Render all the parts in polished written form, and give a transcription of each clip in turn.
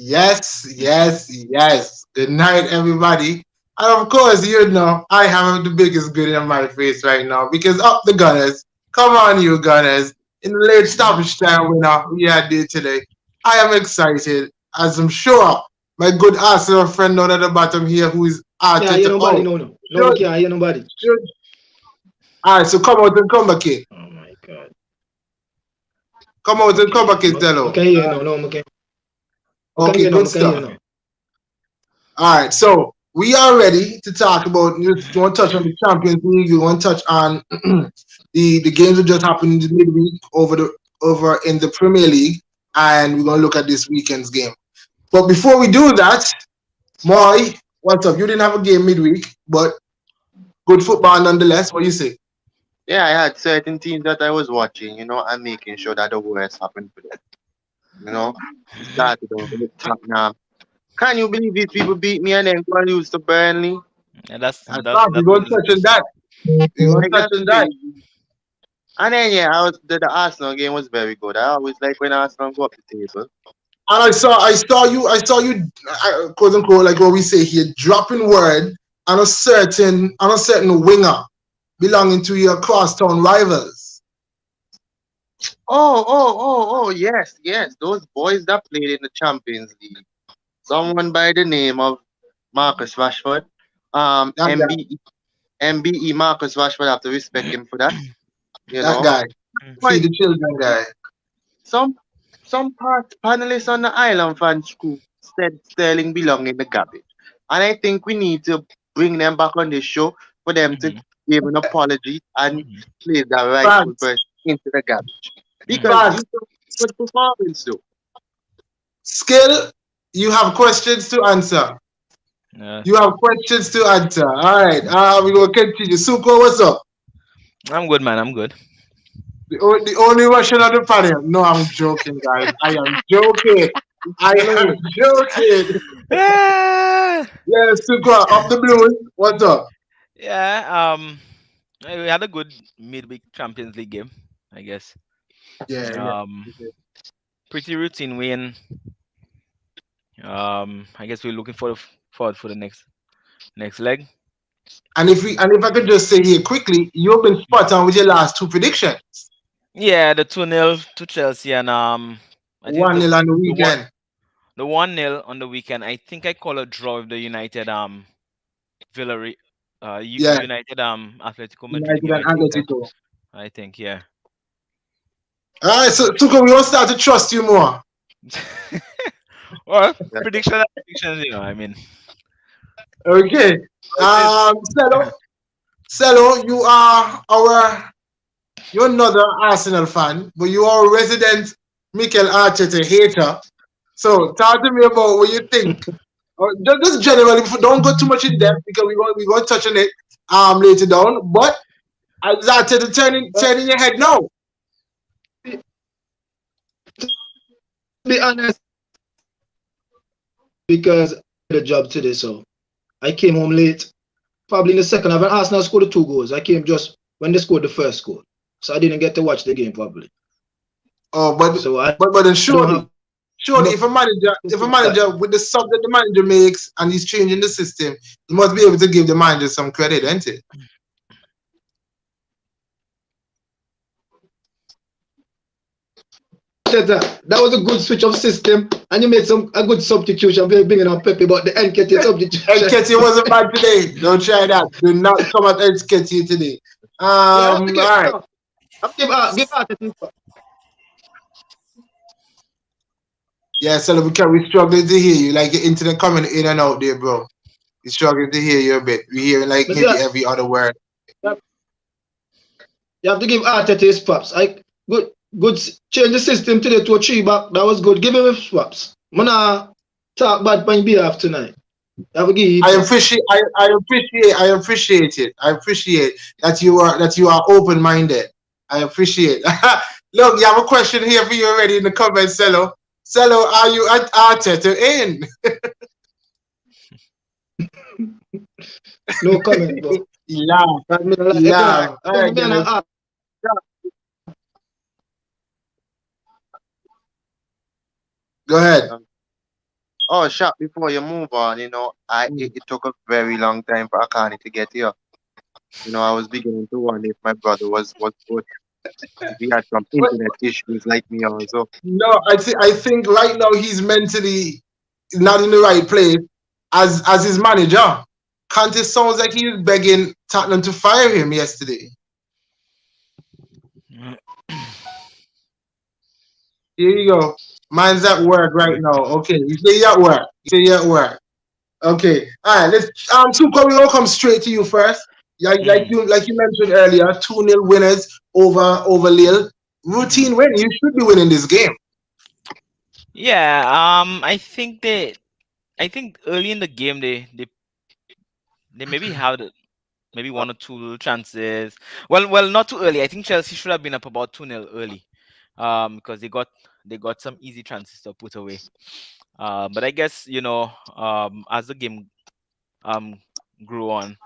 Yes, yes, yes. Good night, everybody. And of course, you know, I have the biggest grin on my face right now because up the Gunners. Come on, you Gunners. In the late stoppage time winner we had there today. I am excited, as I'm sure my good Arsenal friend down at the bottom here who is Can't hear Arteta. nobody, Oh, no, no. No, we should, can't hear nobody. should. All right, so come out and come back in. Oh my God. Come out and come Okay. back in, I Tello. can hear now. No, I can Okay, hear now. good I can hear stuff. now. All right, so we are ready to talk about. You want to touch on the Champions League? You want to touch on the games that just happened in the midweek over in the Premier League, and we're gonna look at this weekend's game. But before we do that, Moy, what's up? You didn't have a game midweek, but good football nonetheless. What do you say? Yeah, I had certain teams that I was watching, and making sure that the worst happened for them. You know, we started off with Tottenham. Can you believe these people beat me and then go and lose to Burnley? Yeah, that's That's that not. We're that gonna was touch on that. We're gonna Like touch that's on that. crazy. And then yeah, the Arsenal game was very good. I always like when Arsenal go up the table. And quote unquote, like what we say here, dropping word on a certain winger belonging to your crosstown rivals. Oh, yes, yes. Those boys that played in the Champions League. Someone by the name of Marcus Rashford. That guy, MBE Marcus Rashford, have to respect him for that. You that know. guy, Mm. feed But the children guy. some panelists on the Island fan school said Sterling belong in the garbage. And I think we need to bring them back on the show for them to Mhm. give an apology and Mhm. place that rightful Fans, person into the garbage. Mhm. Because fans, you know good performance though. skill. You have questions to answer. Yeah. You have questions to answer. All right. We gonna continue. Suko, what's up? I'm good, man. I'm good. The only Russian on the panel. No, I'm joking, guys. I am joking. I You am know, joking. Ah, Yeah, Suko, up the blues. What's up? yeah. We had a good midweek Champions League game, I guess. Yeah, yeah. Um, Pretty routine win. I guess we're looking forward for the next leg. And if I could just say here quickly, you've been spot on with your last two predictions. Yeah, the 2-0 to Chelsea and I think One nil on the the one weekend. the 1-0 on the weekend. I think I call a draw with the United Villarreal Yeah, United Atletico Madrid United game. and Atletico. I think yeah. All right, so Suko, we want to start to trust you more. Well, Yeah. predictions, I mean, Okay. it is. Celo, you're another Arsenal fan, but you are a resident Mikel Arteta hater. So talk to me about what you think. Just generally, don't go too much in depth because we're going to touch on it later down. But is Arteta but turning your head now? to be honest, because I did the job today, so I came home late. Probably in the second half, when Arsenal scored the two goals, I came just when they scored the first goal, so I didn't get to watch the game probably. Oh, but So I but but then don't have surely, enough if a to that. manager with the sub that the manager makes and he's changing the system, you must be able to give the manager some credit, ain't it? That was a good switch of system, and you made some a good substitution by bringing on Pepe, but the NKT And substitution. Ketty wasn't bad today. Don't try that. Do not come at Ed Ketty today. Yeah, I have to All give right. no, I have to give out to people. Yeah, so we're struggling to hear you. Like your internet coming in and out there, bro. We're struggling to hear you a bit. We're hearing like But maybe yeah, every other word. you have to give Arteta his props. I change the system today to a three back. That was good. Give him his props. I'm not talk bad on behalf tonight. You have to give him props. I appreciate it. I appreciate that you are open minded. I appreciate. Look, you have a question here for you already in the comments, Cello. Cello, are you at Arteta in? No comment, bro. He laughed. I mean, like, He laughed. All come right, to me and guys. ask. Go ahead. Um, Shot before you move on, you know, Mm. it took a very long time for Akani to get here. You know, I was beginning to wonder if my brother was good. If he had some But internet issues like me also. no, I think right now he's mentally not in the right place as his manager. Conte sounds like he was begging Tottenham to fire him yesterday. Here you go. Mine's at work right now. Okay, you say you at work. You say you at work. Okay. All right. Let's Super, we will come straight to you first. Mm. Like you mentioned earlier, 2-0 winners over Lille. Mhm. Routine win. You should be winning this game. Yeah, I think early in the game they maybe had maybe one or two little chances. Well, not too early. I think Chelsea should have been up about 2-0 early. Because they got some easy chances to put away. But I guess, as the game um grew on,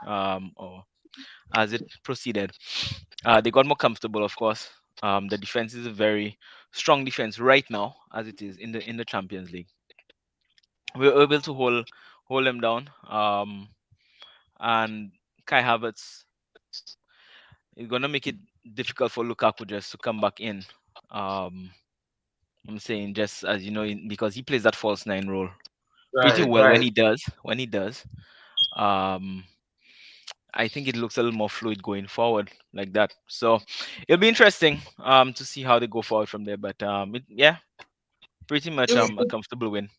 or as it proceeded, they got more comfortable, of course. The defense is a very strong defense right now, as it is in the Champions League. We were able to hold them down. And Kai Havertz is gonna make it difficult for Lukaku just to come back in. Um, I'm saying just as you know, because he plays that false nine role pretty Right, well when right. he does. When he does, um, I think it looks a little more fluid going forward like that. So it'll be interesting to see how they go forward from there. But yeah, pretty much a comfortable win.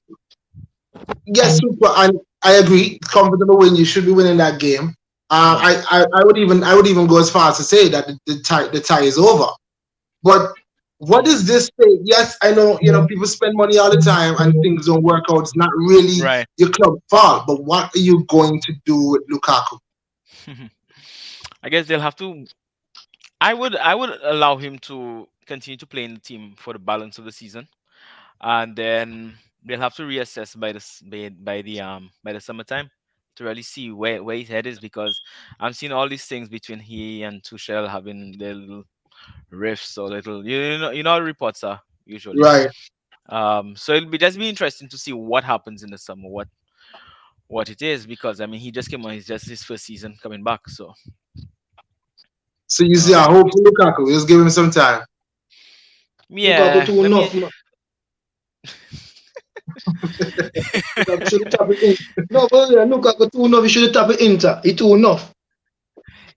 Yes, Super, and I agree. Comfortable win. You should be winning that game. Hmm. I would even go as far as to say that the tie is over. But what Hmm. does this say? Yes, I know, people spend money all the time and things don't work out. It's not really Right. your club fault. But what are you going to do with Lukaku? I guess they'll have to. I would allow him to continue to play in the team for the balance of the season, and then they'll have to reassess by the summertime to really see where his head is, because I'm seeing all these things between he and Tuchel having their little riffs or little, you know how reports are usually. Right. So it'll be interesting to see what happens in the summer, what it is, because I mean he just came on, it's just his first season coming back. So So you see, I um hope for Lukaku. Just give him some time. Lukaku yeah, too let me. enough. Lukaku should tap it in. No, but yeah, Lukaku too enough. He should tap it Inter. He too enough.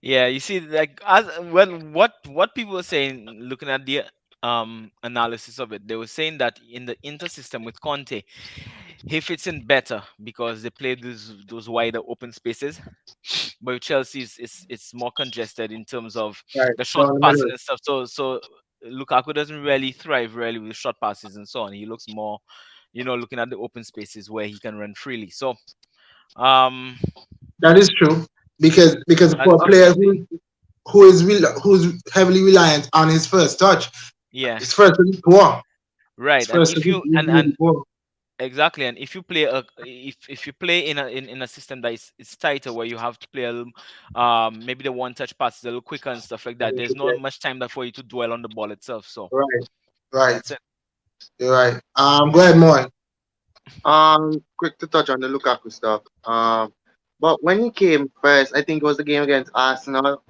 Yeah, you see, like, as well, what people were saying, looking at the analysis of it, they were saying that in the inter system with Conte, he fits in better because they play those wider open spaces. But with Chelsea, it's more congested in terms of Right. the short Down the passes middle. and stuff. So Lukaku doesn't really thrive really with short passes and so on. He looks more, looking at the open spaces where he can run freely. So um, That is true because as for a it is, player who's heavily reliant on his first touch, yeah, his first touch is poor. His right. And first touch if is you and really poor. exactly, and if you play in a system that is tighter, where you have to play a little, maybe the one touch passes a little quicker and stuff like that. There's not much time that for you to dwell on the ball itself. So Right. Right. that's it. You're right. Go ahead, Moy. Quick to touch on the Lukaku stuff. But when he came first, I think it was the game against Arsenal.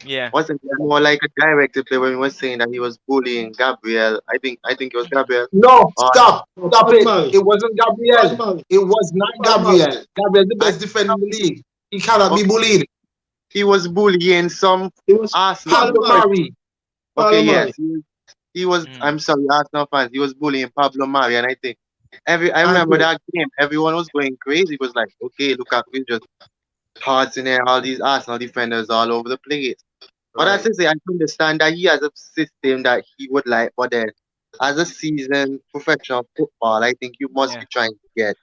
Yeah. Wasn't it more like a directed play when he was saying that he was bullying Gabriel? I think it was Gabriel. No, Or No, stop it. Palmari. It wasn't Gabriel. Palmari. It was not Palmari. Gabriel. Gabriel's the I best defender in the league. He cannot be okay, bullied. he was bullying some It was Arsenal Pablo Palmari. defender. Mari. Okay, Palmari. yes, he was. Mm. I'm sorry, Arsenal fans. He was bullying Pablo Mari, and I think I And remember that game. Everyone was going crazy. It was like, okay, Lukaku is just tossing there all these Arsenal defenders all over the place. But as right. I say, I understand that he has a system that he would like, but then as a seasoned professional football, I think you must Yeah. be trying to get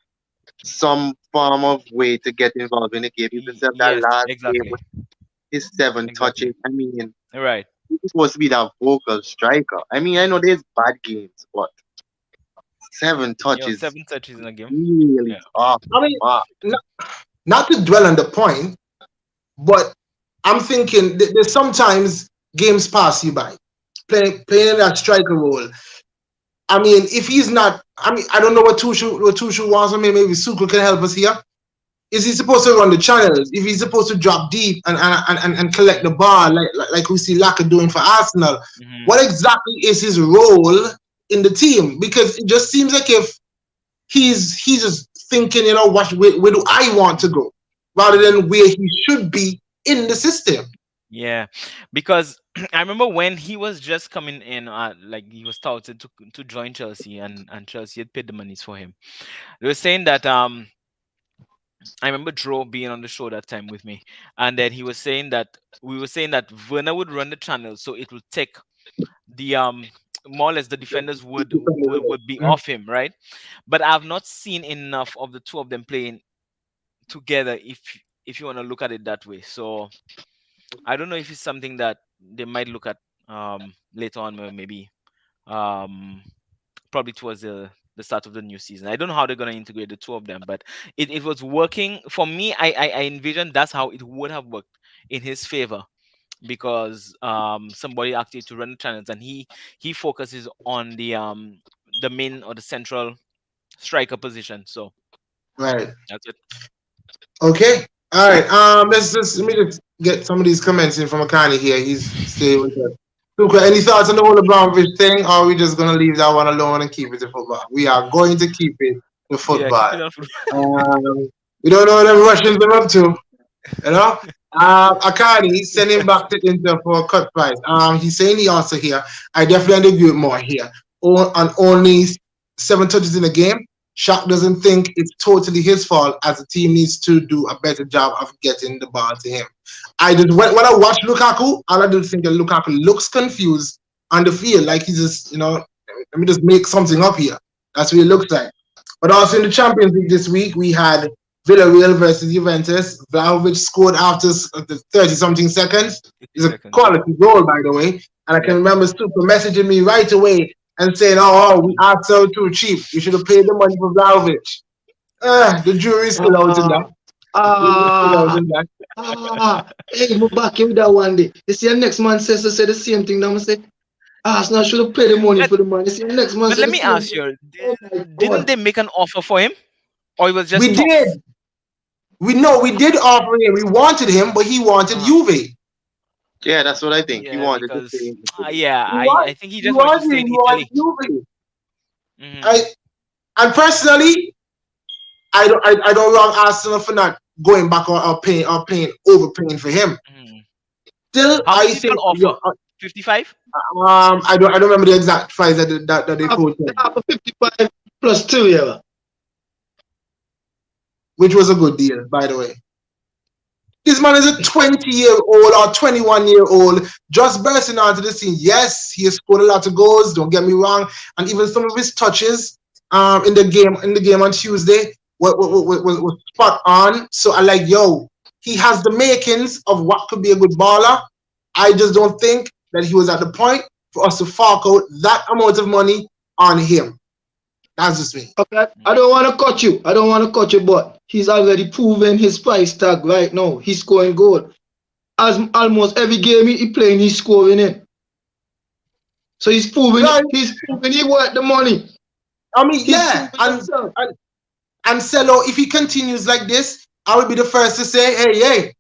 some form of way to get involved in the game. Even if that Yes. last game Exactly. with his 7 touches, Exactly. I mean, Right. he's supposed to be that vocal striker. I mean, I know there's bad games, but 7 touches 7 touches in a game. really Yeah. off I the mean, mark. not to dwell on the point, but I'm thinking there's sometimes games pass you by. Playing in that striker role. I mean, if he's not, I mean, I don't know what Tushu wants from me. Maybe Suku can help us here. Is he supposed to run the channels? If he's supposed to drop deep and collect the ball like we see Laka doing for Arsenal, Mhm. what exactly is his role in the team? Because it just seems like if he's just thinking, where do I want to go, rather than where he should be in the system. Yeah, because I remember when he was just coming in, like he was touted to join Chelsea, and Chelsea had paid the monies for him. They were saying that I remember Dro being on the show that time with me, and then he was saying that we were saying that Werner would run the channel, so it would take the more or less the defenders would be off him, right? But I've not seen enough of the two of them playing together, if you want to look at it that way. So I don't know if it's something that they might look at later on, maybe um probably towards the start of the new season. I don't know how they're gonna integrate the two of them, but it was working for me. I envisioned that's how it would have worked in his favor, because somebody asked you to run the channels, and he focuses on the main or the central striker position. So Right. that's it. Okay. All right. Let me just get some of these comments in from Akani here. He's staying with us. Luca, any thoughts on the whole Abramovich thing, or are we just gonna leave that one alone and keep it to football? We are going to keep it to Yeah, keep football. it on. We don't know what the Russians are up to. You know, Akani send him back to Inter for a cut price. He's saying the answer here. I definitely agree with more here. On only 7 touches in the game, Shaq doesn't think it's totally his fault, as the team needs to do a better job of getting the ball to him. When I watch Lukaku, all I do think that Lukaku looks confused on the field, like he's just, let me just make something up here. That's what it looks like. But also in the Champions League this week, we had Villarreal versus Juventus. Vlahovic scored after 30-something seconds. 50 It's a seconds, yeah. quality goal, by the way. And I can Yep. remember Super messaging me right away and saying, oh, we are so too cheap. We should have paid the money for Vlahovic. The jury's still out in that. Hey, me back here with that one day. You see, the next man says to say the same thing. Now I say, Arsenal should have paid the money But for the man. You see, the next man but said let the me same ask thing. you, Oh my didn't God. they make an offer for him, or it was We just talks? did. We did offer him. We wanted him, but he wanted Uh-huh. Juve. Yeah, that's what I think. He Yeah, wanted to because stay in Italy. yeah, He I think he just wanted to stay in wanted Italy. Juve. Hmm. I and personally, I don't wrong Arsenal for not going back or overpaying for him. Hmm. Still, How I much did think y'all offer? 55? I don't remember the exact price that they Half, quoted, half of 55 plus 2, yeah. which was a good deal, by the way. This man is a 20-year-old or 21-year-old just bursting onto the scene. Yes, he has scored a lot of goals. Don't get me wrong, and even some of his touches in the game on Tuesday was spot on. So I like, he has the makings of what could be a good baller. I just don't think that he was at the point for us to fork out that amount of money on him. That's just me. Okay. I don't want to cut you. I don't want to cut you, but he's already proven his price tag right now. He's scoring goal. As almost every game he playing, he's scoring in. So he's proving Right. he worth the money. I mean, He's yeah, proving himself. and Celo, if he continues like this, I will be the first to say, hey,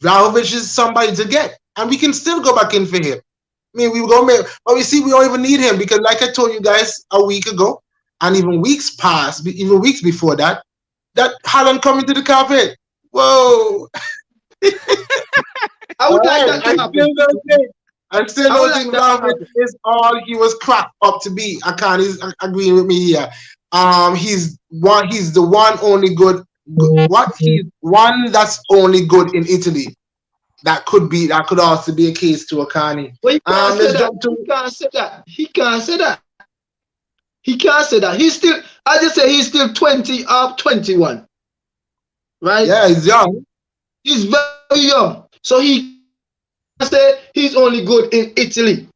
Vlahovic is somebody to get, and we can still go back in for him. I mean, we were gonna make, but we see we don't even need him because, like I told you guys a week ago, and even weeks past, even weeks before that Haaland coming to the carpet. Whoa! I would like that to happen. I still I would don't like think that to Vlahovic happen. is all he was cracked up to be. He's agreeing with me here. He's the one only good. He's one that's only good in Italy. That could also be a case to Akani. But he can't say Let's that. jump to. He can't say that. He can't say that. He can't say that. He's still, I just say he's still 20 or 21. Right? Yeah, he's young. He's very young. So he can say he's only good in Italy.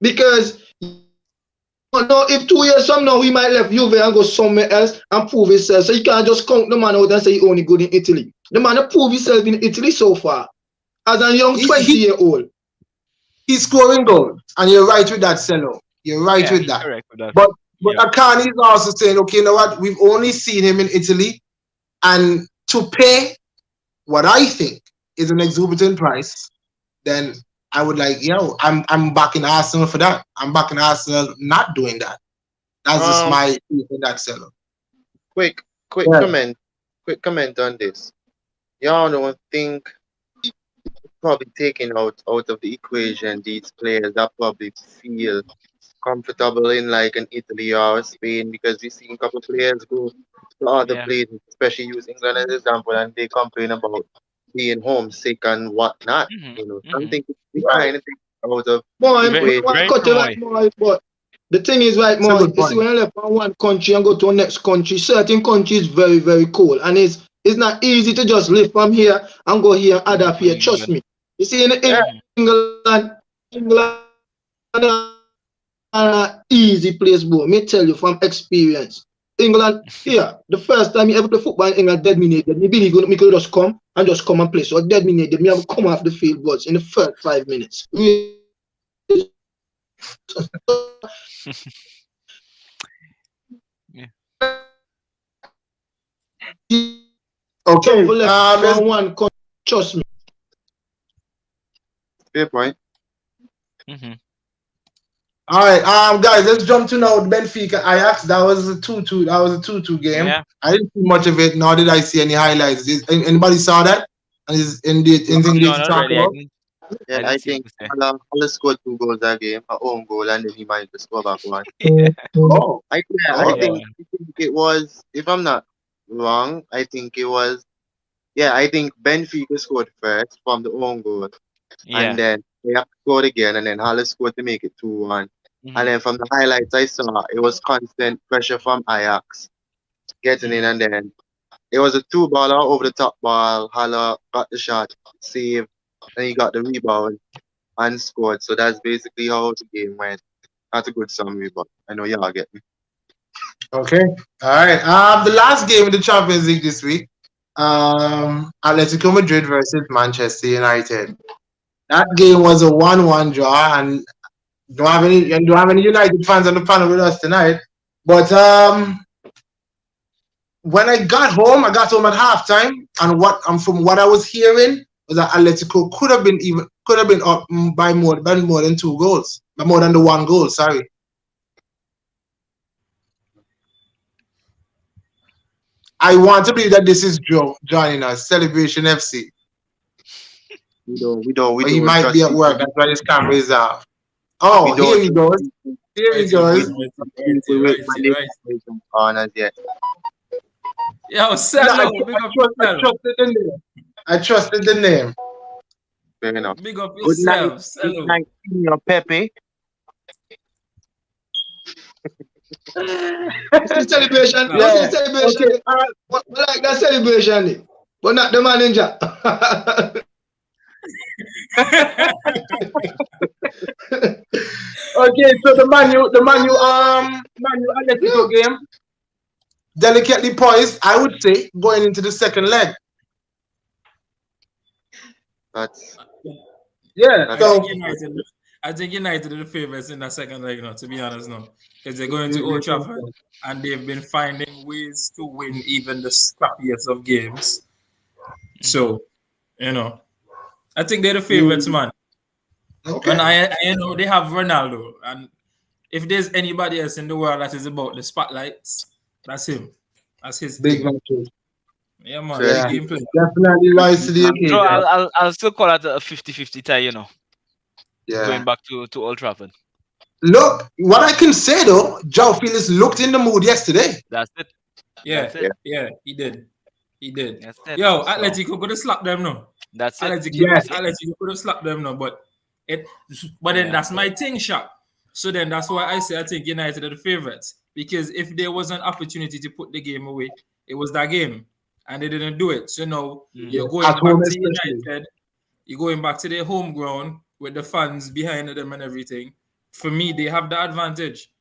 Because no, if 2 years from now he might left Juve and go somewhere else and prove himself. So you can't just count the man out and say he's only good in Italy. The man has proved himself in Italy so far. As a young 20-year-old. He's scoring goals, and you're right with that, Celo. You're right Yeah, with he's that. correct with that. But But Yeah. Akani is also saying, okay, you know what? We've only seen him in Italy, and to pay what I think is an exorbitant price, then I would like, I'm backing Arsenal for that. I'm backing Arsenal not doing that. That's just Um, my take on that seller. quick, quick Yeah. comment, quick comment on this. Y'all don't think probably taking out of the equation these players that probably feel comfortable in like an Italy or Spain because we've seen a couple of players go to other Yeah. places, especially use England as an example, and they complain about being homesick and whatnot. Mhm. Mhm. Something we Right. kind of take out of More, the Very, equation. I very cut true, you right Moy. more, but the thing is right It's a more, good you see point. when you left from one country and go to a next country, certain countries very, very cold. And it's not easy to just live from here and go here and Go adapt go to here. Trust England. me. You see in Yeah, Mhm. England an easy place, bro. Me tell you from experience. England, yeah, the first time you ever play football in England, dead me believe me could just come and play. So dead me have come off the field once in the first 5 minutes. Yeah. Okay. Travel left Let's. from one country. Trust me. fair point. Mhm. All right, guys, let's jump to now Benfica Ajax. That was a 2-2. That was a 2-2 game. Yeah. I didn't see much of it, nor did I see any highlights. Anybody saw that? And is indeed anything No, need to not talk really. I about? didn't. Yeah, I I didn't see it think per se. Hala scored 2 goals that game, a own goal, and then he managed to score back one. Oh, I oh, Yeah. think it was, if I'm not wrong, I think it was, yeah, I think Benfica scored first from the own goal, and Yeah. then they have scored again, and then Halle scored to make it 2-1. And Mhm. then from the highlights I saw, it was constant pressure from Ajax getting in, Mhm. and then it was a two baller over the top ball. Halle got the shot, saved, and he got the rebound and scored. So that's basically how the game went. That's a good summary, but I know y'all get me. okay. All right. The last game in the Champions League this week, Atletico Madrid versus Manchester United. That game was a 1-1 draw, and don't have any United fans on the panel with us tonight. But when I got home at halftime, and from what I was hearing was that Atletico could have been up by more than 2 goals, by more than the 1 goal. Sorry. I want to believe that this is Joe joining us, Celebration FC, We but he don't might be trust at work. people. That's why his camera is off. We Oh, here don't he trust goes. people. Here he Righty, goes. We man. don't trust Righty, people with righty, money righty. on as yet. Yo, No, Cello, big up I yourself. trusted the name. I trusted the name. Fair enough. Big up Good night, yourself, good Cello. night, Senior Pepe. You see celebration, you Now, see Yeah. celebration. Okay. We like that celebration, but not the manager. Okay. So the Manu Atletico Yeah. game, delicately poised, I would say, going into the second leg. That's Yeah. I that's think So United. I think United are the favorites in that second leg, to be honest, now. Because they're going to Old Trafford and they've been finding ways to win even the scrappiest of games. Mhm. So, I think they're the favorites, you man. When okay? they have Ronaldo, and if there's anybody else in the world that is about the spotlights, that's him. That's his Big thing. matches. Yeah, man, fair big Yeah. game player. Definitely rise to the So occasion. I'll still call it a 50-50 tie. Yeah. Going back to Old Trafford. Look, what I can say though, Joe Felix looked in the mood yesterday. That's it. Yeah, That's it. yeah. yeah, he did. He did. That's it. Yo, So Atletico could have slapped them, no. that's it. Yes. That's it. Atletico could have slapped them, no. It, but then Yeah. that's my thing, shot. So then that's why I say I think United are the favorites because if there was an opportunity to put the game away, it was that game, and they didn't do it. So now Yeah. you're Mhm. At going back home to especially. United. You're going back to their home ground with the fans behind them and everything. For me, they have the advantage.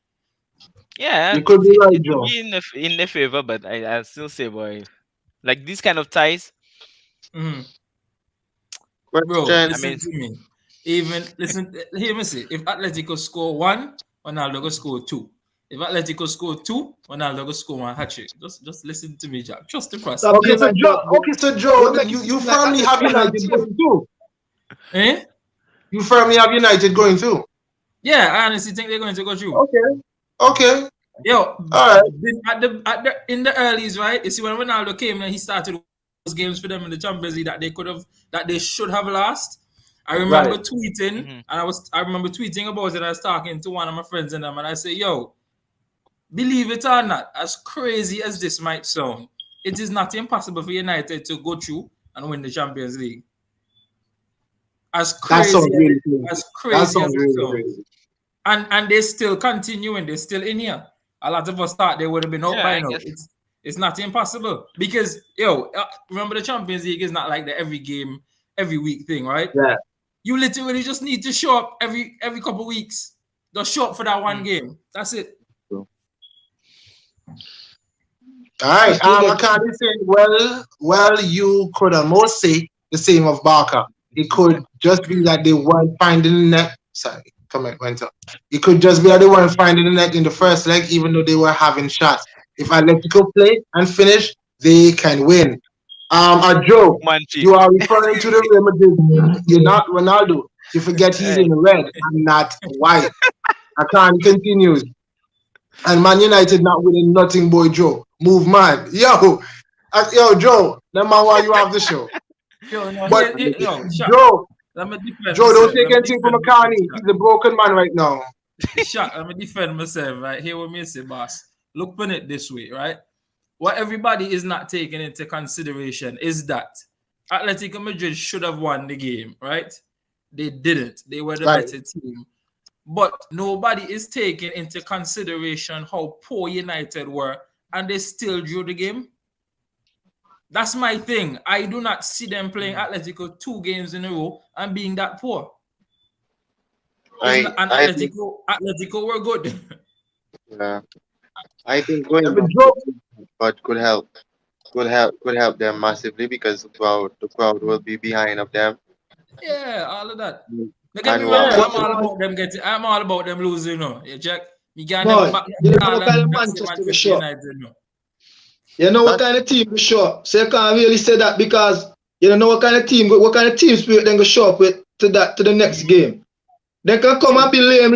Yeah, You could be right, it will Joe. be in their favor, but I still say, boy, like these kind of ties. Mhm. Bro, Question. I mean, listen to me. Even listen, hear me say. If Atletico score one, Ronaldo go score two. If Atletico score 2, Ronaldo go score one hat trick. Just listen to me, Jack. Trust the process. Stop Okay, being so like Joe. that, bro. Okay, so Don't Joe, make you it you seem like firmly have Atletico fan United team. going through. Eh? You firmly have United going through. Yeah, I honestly think they're going to go through. Okay. Okay. Yo, All right. in the earlys, right? You see when Ronaldo came and he started those games for them in the Champions League that they should have lost. I remember Right. tweeting, Mhm. and I remember tweeting about it. I was talking to one of my friends and them, and I say, "Yo, believe it or not, as crazy as this might sound, it is not impossible for United to go through and win the Champions League. As That crazy sounds as really it, crazy. as That crazy as sounds it really sounds, crazy. and they're still continuing. They're still in here. A lot of us thought they would have been out Yeah, by I now. guess. It's not impossible because remember the Champions League is not like the every game, every week thing, right? Yeah. You literally just need to show up every couple of weeks. Just show up for that one Mm. game. That's it. All right. Just do I can't be saying, well, you could almost say the same of Barca. It could just be that they weren't finding the net. Sorry, comment went up. It could just be that they weren't finding the net in the first leg, even though they were having shots. If Atletico play and finish, they can win. Joe, Man cheek. you are referring to the Real Madrid. You're not Ronaldo. You forget he's Hey. in red and not white. I can't continue. And Man United not winning nothing, boy Joe. Move man. Yo, Joe, that man why you have the show. Yo, no, But shot. Joe, Let me defend Joe, don't myself. take anything from McCartney. He's a broken man right now. Shot. Let me defend myself. Right here, what me say, boss. Look on it this way, right? What everybody is not taking into consideration is that Atletico Madrid should have won the game, right? They didn't. They were the Right. better team. But nobody is taking into consideration how poor United were, and they still drew the game. That's my thing. I do not see them playing Atletico 2 games in a row and being that poor. And I think Atletico were good. yeah, I think going Yeah, but back Joe, but could help them massively because the crowd will be behind of them. Yeah, all of that. Don't get me And wrong. what yeah, I'm all about them losing. No, you check. You can never Boy, back you know what Haaland kind of and say Manchester we Manchester show? United. No. You know what that kind of team we show? So you can't really say that because you don't know what kind of team spirit then go show up with to the next game. They can come and be lame.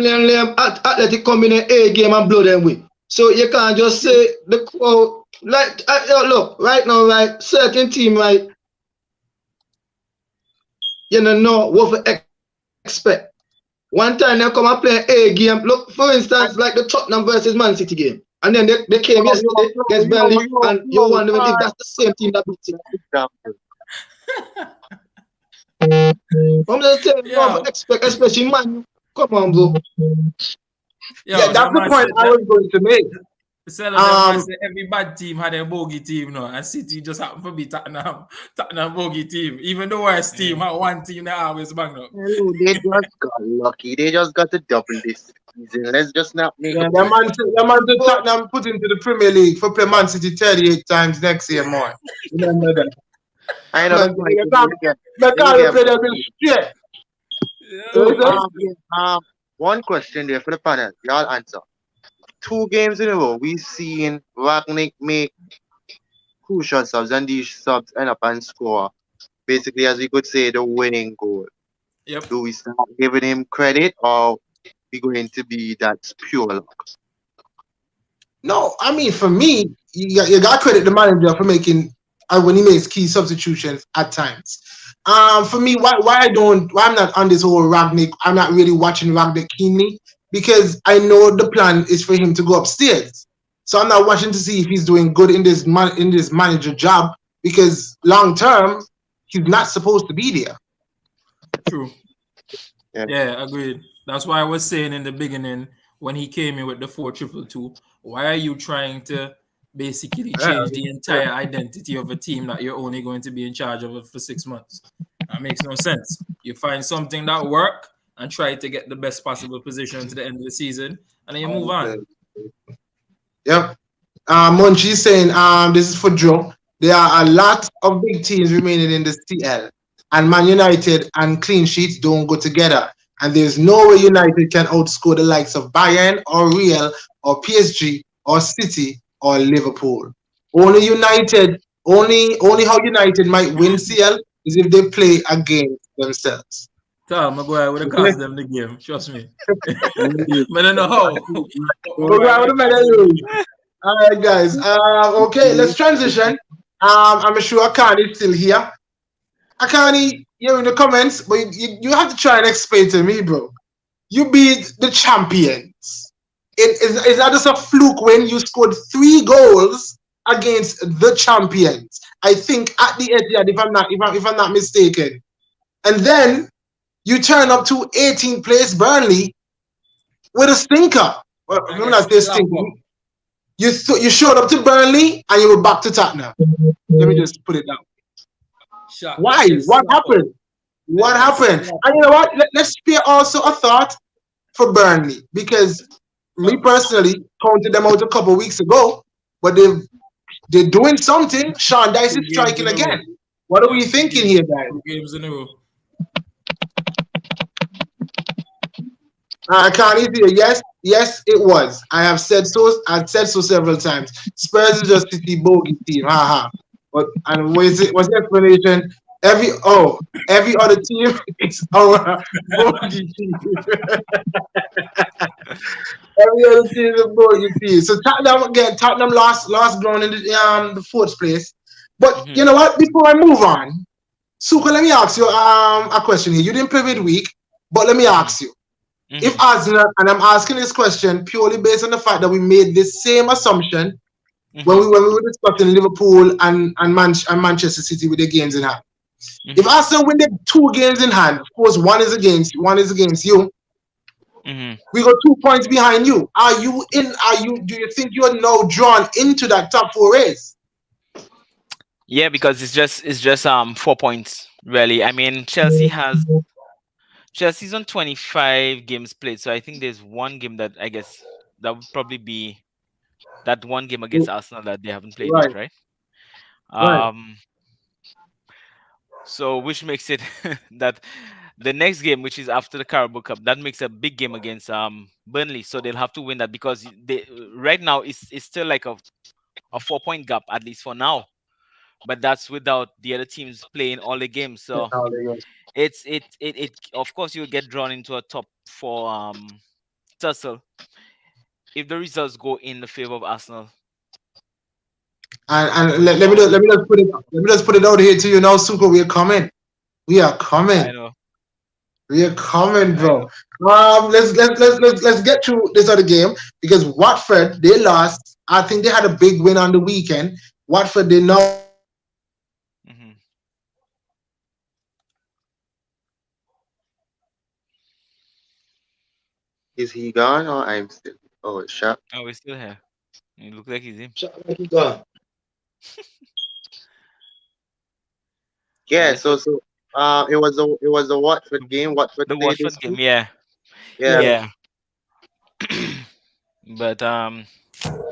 Athletic come in an A game and blow them away. So you can't just say the crowd like look right now, right? Certain team, right? You don't know what to expect. One time they come and play A game. Look, for instance, like the Tottenham versus Man City game. And then they came yesterday against Burnley, and you wonder if that's the same team that beat it. example. I'm just telling you, Yo, expect, especially man. Come on, bro. yeah, yo, that's that the man point said I that. was going to make. That man Um, said every bad team had a bogey team, no, and City just happened to be Tottenham bogey team. Even the worst team had one team that always bang up. Hello, they just got lucky. They just got to double this season. Let's just not make yeah, it that man to Tottenham put into the Premier League for play Man City 38 times next year more. Remember that. I know Man, the point. they can't play them straight. Yo, One question there for the panel. Y'all answer. 2 games in a row, we seen Ragnick make crucial subs, and these subs end up and score. Basically, as we could say, the winning goal. yep. Do we start giving him credit, or we going to be that pure luck? No, I mean for me, you got to credit the manager for making when he makes key substitutions at times. For me, why I'm not on this whole Ragnick. I'm not really watching Ragnick keenly because I know the plan is for him to go upstairs. So I'm not watching to see if he's doing good in this manager job because long term he's not supposed to be there. True. Yeah. Yeah, agreed. That's why I was saying in the beginning when he came in with the 4-2-2, why are you trying to basically change the entire identity of a team that you're only going to be in charge of it for 6 months? That makes no sense. You find something that work and try to get the best possible position to the end of the season, and then you move on. Yep. Munchie's saying this is for Joe. There are a lot of big teams remaining in the CL, and Man United and clean sheets don't go together. And there's no way United can outscore the likes of Bayern or Real or PSG or City or Liverpool. Only United, only how United might win CL is if they play against themselves. Tell Maguire would have Okay? cost them the game. Trust me. Indeed. But I don't know how. But We're Maguire would going have to cost them the medal. game. All right, guys. Okay, let's transition. I'm sure Akani's still here. Akani, you're in the comments, but you have to try and explain to me, bro. You beat the champions. Is that just a fluke when you scored 3 goals against the champions? I think at the Etihad, if I'm not mistaken. And then you turn up to 18th place Burnley with a stinker. Well, I let me guess not say slap stinker. up. You showed up to Burnley and you were back to Tottenham. Let me just put it down. I Why? guess What slap up. happened? I What guess happened? slap And you know what? Let's spare also a thought for Burnley because me up. personally counted them out a couple of weeks ago, but they're doing something. Sean Dice Two is games striking in a row. again. What are Yeah, we thinking here, guys? 2 games in a row. I can't easy. Yes, yes, it was. I have said so. I've said so several times. Spurs is just City bogey team. Haha. But and what's the explanation? Every other team is our bogey team. Every other team is a bogey team. So Tottenham again. Tottenham lost ground in the fourth place. But Hmm. you know what? Before I move on, Suka, let me ask you a question here. You didn't play midweek, but let me Hmm. ask you. If Hmm. Arsenal, and I'm asking this question purely based on the fact that we made the same assumption when Hmm. we were discussing Liverpool and Manchester City with the games in hand. If Hmm. Arsenal win the 2 games in hand, of course one is against you. Hmm. We got 2 points behind you. Are you in? Are you? Do you think you're now drawn into that top four race? Yeah, because it's just 4 points really. I mean, Chelsea's on 25 games played, so I think there's one game that I guess that would probably be that one game against Arsenal that they haven't played Right, yet, right? right. Um, so which makes it that the next game, which is after the Carabao Cup, that makes a big game against Burnley. So they'll have to win that because they right now it's still like a 4 point gap at least for now. But that's without the other teams playing all the games. So it of course you'll get drawn into a top four tussle if the results go in the favor of Arsenal. And Going let me just, forward. let me just put it out here to you now, Suko. We are coming. We are I coming. know, We are coming, I bro. know. Let's get through this other game because Watford they lost. I think they had a big win on the weekend. Watford they now Hmm. Is he gone or I'm still? Oh, shot. Oh, we're still here. It looks like he's him. Shot like he gone. Yeah. Yeah, It was a Watford game. Watford the played Watford this game. week. Yeah, Yeah. Yeah. yeah. But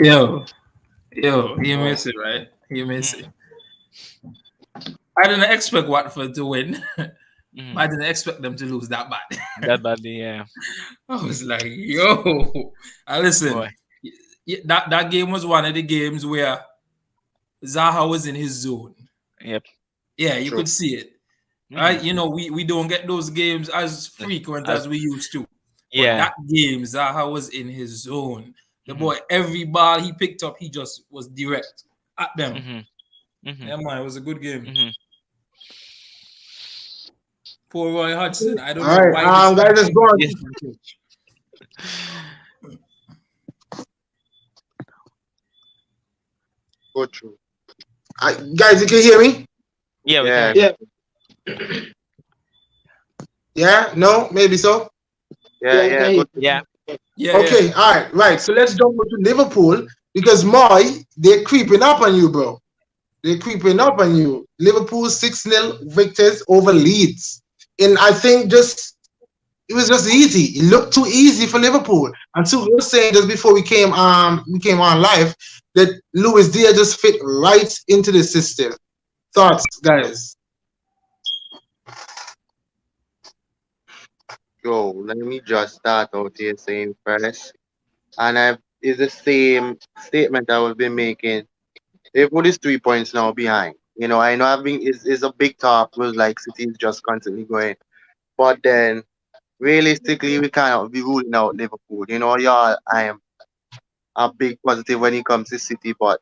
Yo, you boy, miss it, right? You miss it. mm, I didn't expect Watford to win. mm, I didn't expect them to lose that bad. that badly. Yeah, I was like, yo, I listen. boy. That game was one of the games where Zaha was in his zone. Yep. Yeah, you True. could see it. Hmm. Right? We don't get those games as frequent As as we used to. But yeah. that game, Zaha was in his zone. The Hmm. boy, every ball he picked up, he just was direct at them. Hmm. Hmm. Yeah, man, it was a good game. Hmm. Poor Roy Hodgson. I don't all know right. why this Guys, man let's go cannot on. Yes. keep on pitch. Go through. Guys, you can hear me? Yeah, we can Yeah. hear you. Yeah. Yeah? No? Maybe so. Yeah. Yeah, we Yeah. can Go hear through. Yeah. Yeah, yeah. Okay. All right. Right. So let's jump to Liverpool because Moy they're creeping up on you, bro. They're creeping up on you. Liverpool 6-0 victors over Leeds. And I think just it was just easy. It looked too easy for Liverpool. And so we were saying just before we came on live that Luis Diaz just fit right into the system. Thoughts, guys? Yo, let me just start out here saying first. And is the same statement I was been making. Liverpool is 3 points now behind. I know having is a big talk was like City is just constantly going. But then realistically we cannot be ruling out Liverpool. Y'all I am a big positive when it comes to City, but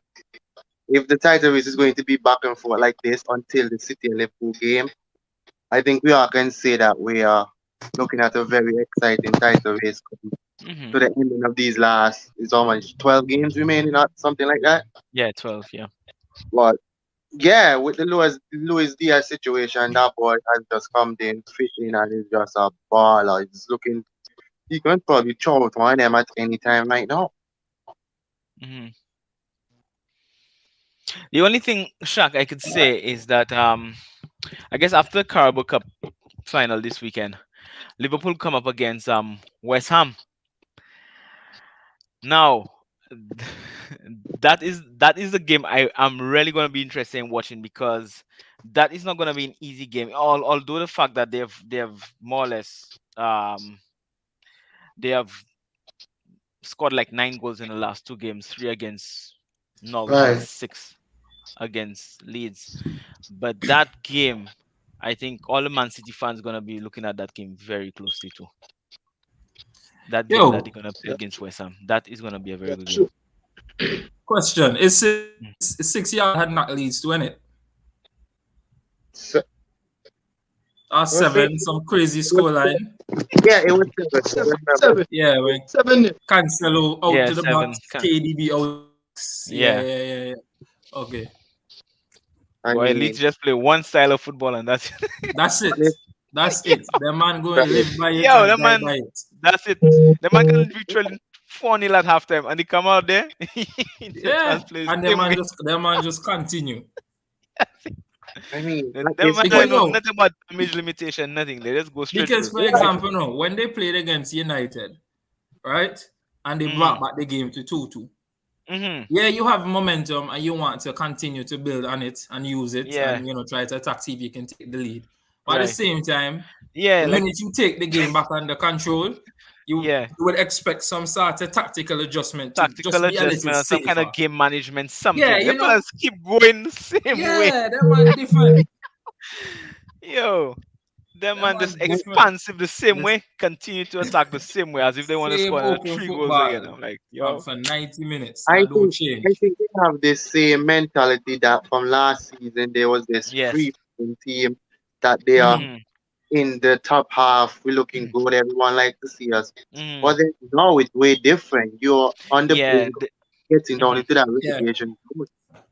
if the title race is going to be back and forth like this until the City and Liverpool game, I think we all can say that we are looking at a very exciting title race Mm-hmm. to the ending of these last is almost 12 games remaining, not something like that. Yeah, 12. Yeah. But yeah, with the Luis Diaz situation, that boy has just come in fishing and is just a baller. He's looking, he can probably throw out one of them at any time right now. Mm-hmm. The only thing, Shaq, I could say is that I guess after the Carabao Cup final this weekend, Liverpool come up against West Ham. Now, that is the game I'm really gonna be interested in watching because that is not gonna be an easy game. Although the fact that they have more or less they have scored like 9 goals in the last 2 games, three against Norwich and Right. six against Leeds. But that game, I think all the Man City fans gonna be looking at that game very closely too. That game that Yo, they're gonna play against West Ham, that is gonna be a very That's good game. true. question. Is Mm. 6 yard had not leads to win it? So, Or I was saying, seven, some crazy it was, scoreline. yeah, it was 7. I Seven, remember. seven, Yeah, when seven. Cancelo out Yeah, to the box, seven. KDB out. Yeah, Yeah, yeah, yeah, yeah. Okay, I boy, Leeds mean, just play one style of football and that's that's it. honest, That's it. The man going that to is, live by it yo, and the die man, by it. that's it. The man can be trailing 4-0 at halftime and they come out there, they Yeah, just play the and same way. the man just continue I mean, The at the this man because don't point, know yo, nothing about damage limitation, nothing. They just go straight because through. for yeah, example, no, when they played against United, right, and they brought Mm-hmm. back the game to 2-2. Mm-hmm. Yeah, you have momentum and you want to continue to build on it and use it Yeah, and try to attack, see if you can take the lead. But at the right. same time, Yeah, the like minute you take the game back under control, yeah, you would expect some sort of tactical adjustment to tactical just be a little adjustment or some kind safer. of game management, Yeah, something. They just keep going the same way. yeah, that man different. Yo, them That man just man different. expansive the same The way, continue to attack the same way as if they want to same score another open 3 goals again. football I'm like, yo. for 90 minutes. I That don't think change. I think they have this same mentality that from last season there was this Yes. free team that they are Mm-hmm. Mm-hmm. in the top half. We're looking Mm-hmm. good. Everyone like to see us. Mm-hmm. But then now it's way different. You're on the Yeah. brink of getting down Mm-hmm. into that Yeah, relegation zone.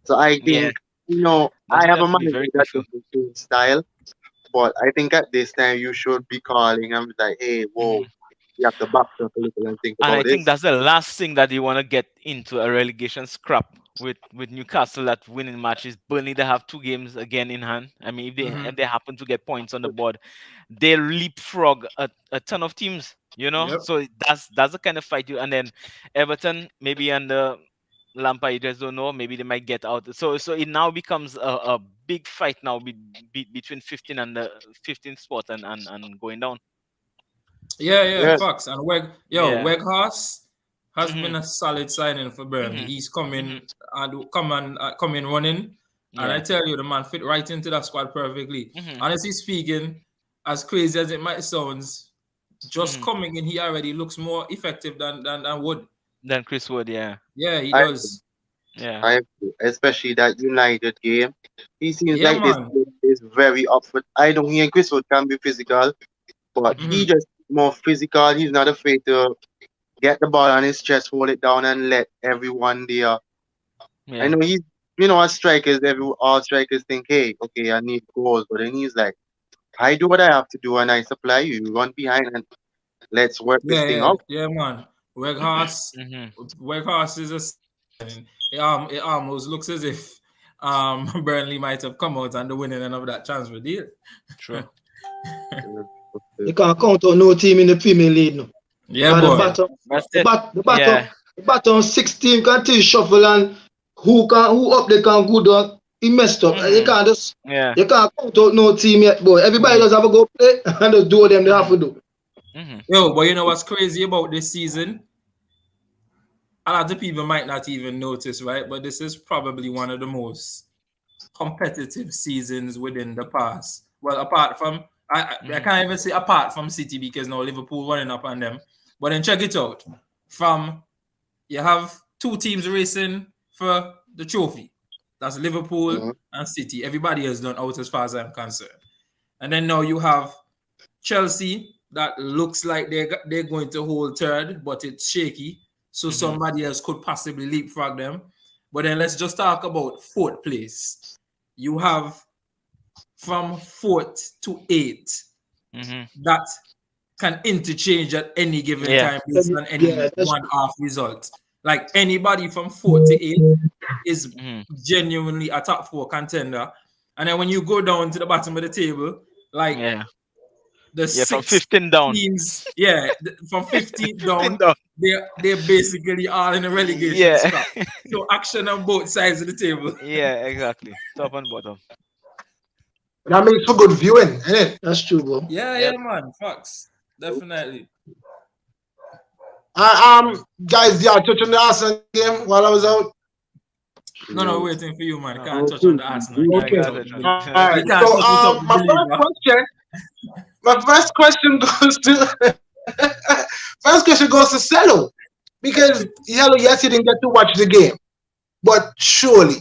So I Yeah. think, That's I gonna have a have to be manager very that crucial. doesn't change style. But I think at this time you should be calling and be like, hey, whoa, Mm-hmm. you have to back up a little and think And I about think this. that's the last thing that you want to get into a relegation scrap with Newcastle that winning matches. Burnley they have 2 games again in hand. I mean, if they mm-hmm. if they happen to get points on the board, they leapfrog a ton of teams. Yep. So that's the kind of fight you. And then Everton maybe under Lampard, you just don't know. Maybe they might get out. So it now becomes a big fight now between 15 and the 15th spot and going down. Yeah, yeah, Yeah. facts. And Yeah. Weghorst has Mhm. been a solid signing for Burnley. Mhm. He's Mhm. coming running, and I Yeah. tell you, the man fit right into that squad perfectly. Mhm. Honestly speaking, as crazy as it might sound, just Mhm. coming in, he already looks more effective than Wood. Then Chris Wood, yeah. Yeah, he I does. Yeah. I especially that United game. He seems Yeah, like this man. game is very up for. I know he and Chris Wood can be physical, but he Hmm. just more physical. He's not afraid to get the ball on his chest, hold it down, and let everyone there. I Yeah. know he's, as strikers, all strikers think, hey, okay, I need goals, but then he's like, I do what I have to do, and I supply you. You run behind, and let's work this Yeah, thing yeah, out. yeah, man. Weghorst, Mhm. Weghorst is a signing. It almost looks as if Burnley might have come out on the winning end of that transfer deal. True. You can't count on no team in the Premier League now. Yeah, Because the boy. bottom, That's the it. bat, the bottom, Yeah. the bottom 16 can still shuffle and who up they can go down. He messed up. You Mhm. can't just Yeah. you can't count out no team yet, boy. Everybody Mhm. just have to go play and just do what them they have Mhm. to do. Mhm. Yo, but you know what's crazy about this season? a lot of people might not even notice, right? But this is probably one of the most competitive seasons within the past. Well, apart from I can't even say apart from City because now Liverpool running up on them. But then check it out. From you have two teams racing for the trophy. That's Liverpool and City. Everybody has done out as far as I'm concerned. And then now you have Chelsea that looks like they're going to hold third, but it's shaky. So somebody else could possibly leapfrog them. But then let's just talk about fourth place. You have from fourth to eighth that can interchange at any given time based on any one-half result. Like anybody from 4 to 8 is genuinely a top 4 contender. And then when you go down to the bottom of the table, like the from 6 15 down. teams, from 15 down, they're basically all in a relegation spot. So action on both sides of the table. Yeah, exactly. Top and bottom. That makes for good viewing, isn't it? That's true, bro. Yeah, man. Facts. Definitely. Guys, yeah, touch on the Arsenal game while I was out. No, waiting for you, man. Can't touch on the Arsenal. Okay. All right. So, my first question goes to Cello, because yes, you didn't get to watch the game, but surely,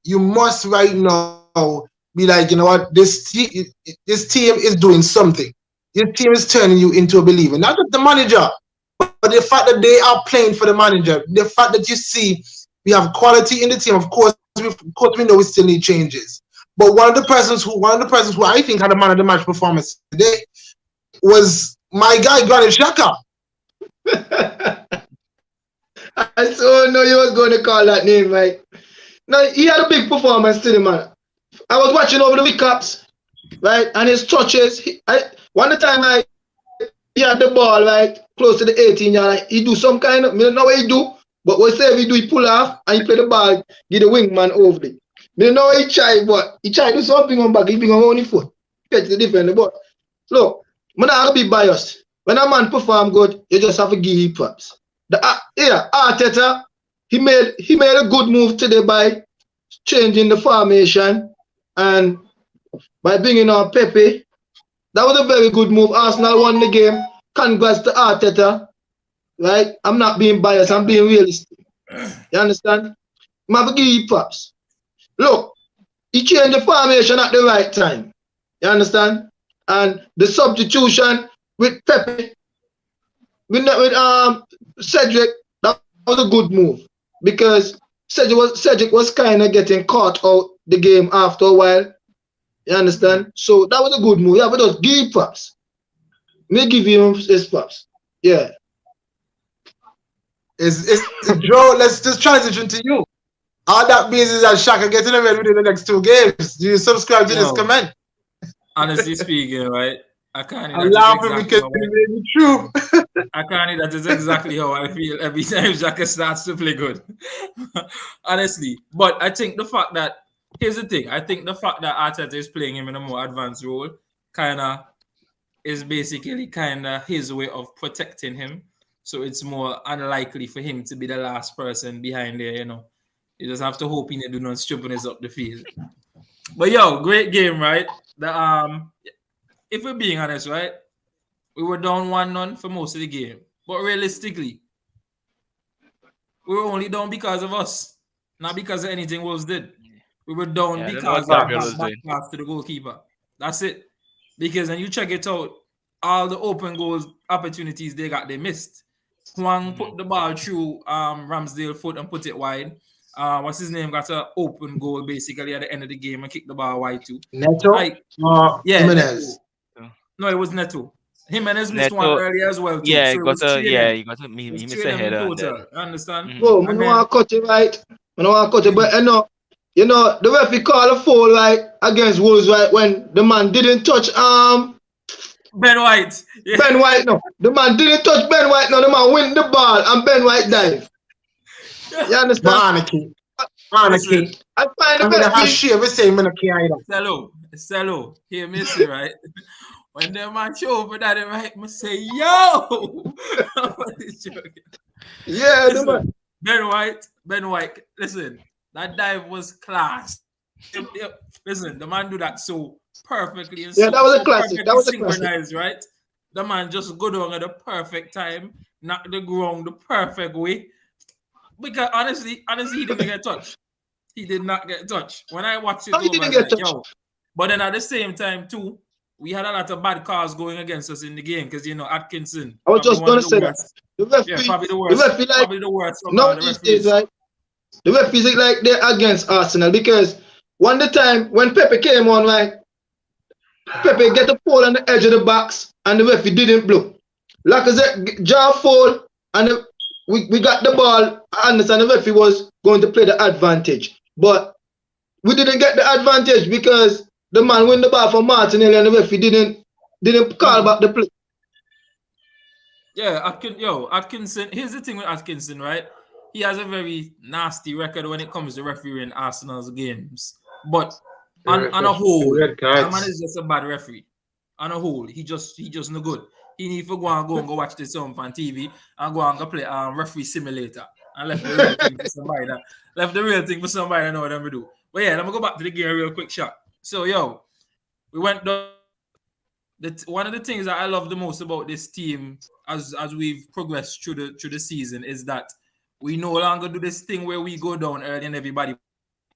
you must right now be like, you know what, this team is doing something. This team is turning you into a believer, not just the manager, but the fact that they are playing for the manager, the fact that you see we have quality in the team. Of course, we know we still need changes. But one of the persons who I think had a man of the match performance today was my guy Granit Xhaka. I so know you was going to call that name, right? No, he had a big performance today, man. I was watching over the recaps, right, and his touches. One time he had the ball right close to the 18-yard. He do some kind of, I don't know what he do, but what say he do, he pull off and he play the ball, give the wingman over it. I don't know what he tried, but he tried to do something on back. He bring on only foot. Catch the defender. But look, I'm not be biased. When a man perform good, you just have to give him props. Arteta, he made a good move today by changing the formation and by bringing on Pepe. That was a very good move. Arsenal won the game. Congrats to Arteta. Right? I'm not being biased. I'm being realistic. You understand? I'm have to give you props. Look, he changed the formation at the right time. You understand? And the substitution with Pepe, with Cedric, that was a good move because Cedric was kind of getting caught out the game after a while. You understand? So that was a good move. Yeah, but just give props. Me give him his props. Yeah. It's Joe, let's just transition to you. All that means is that Xhaka getting a red within the next 2 games. Do you subscribe to this comment? Honestly speaking, right? I can't. I'm laughing because it may be true. I can't. That is exactly how I feel every time Xhaka starts to play good. Honestly, but I think the fact that here's the thing. I think the fact that Arteta is playing him in a more advanced role kind of is basically kind of his way of protecting him. So it's more unlikely for him to be the last person behind there, you know. You just have to hope he do not stupidness up the field. But yo, great game, right? If we're being honest, right? We were down 1-0 for most of the game. But realistically, we were only down because of us. Not because of anything Wolves did. We were down because of the pass to the goalkeeper. That's it. Because when you check it out, all the open goals opportunities they missed. Huang put the ball through Ramsdale's foot and put it wide. What's his name? Got an open goal basically at the end of the game and kicked the ball wide too. Neto? Jimenez. No, it was Neto. Jimenez missed one earlier as well too. Yeah, so he missed a header. Understand? Bro, I don't want to cut it right. I don't want to cut it, but you know, the referee called a foul right against Wolves right when the man didn't touch Ben White. Yeah. Ben White, no. The man didn't touch Ben White, no. The man win the ball and Ben White dive. You understand? Anarchy. I find the best. I share the same anarchy either. Cello. Hear me say, right? When the man show for that, right, I say, yo! Yeah, the Listen, man. Ben White. Listen, that dive was class. Listen, the man do that so perfectly and Yeah, so that was a so classic. That perfectly was a classic. synchronized, right? The man just go down at the perfect time, knock the ground the perfect way. Because honestly, he didn't get touched. He did not get touched. When I watched How it he over, I didn't was get like, touched? yo. But then at the same time, too, we had a lot of bad calls going against us in the game because Atkinson, I was probably just one of gonna the say that. worst. The Yeah, referee, the referee like probably the worst of all the nowadays days, referees. right? The referees is like they're against Arsenal because one the time when Pepe came on, right? Pepe get the ball on the edge of the box and the referee didn't blow. Lacazette jaw fall and we got the ball. I understand the referee was going to play the advantage, but we didn't get the advantage because the man win the ball for Martinelli and the referee didn't call Mm. back the play. Yeah, Atkinson. Here's the thing with Atkinson, right? He has a very nasty record when it comes to refereeing Arsenal's games. But on a whole, Red that man cards. is just a bad referee. On a whole, he just no good. He need to go watch this on TV and go and go play referee simulator and left the real thing for somebody that know what I'm gonna do. But yeah, let me go back to the game real quick shot. So we went down. One of the things that I love the most about this team as we've progressed through the season is that we no longer do this thing where we go down early and everybody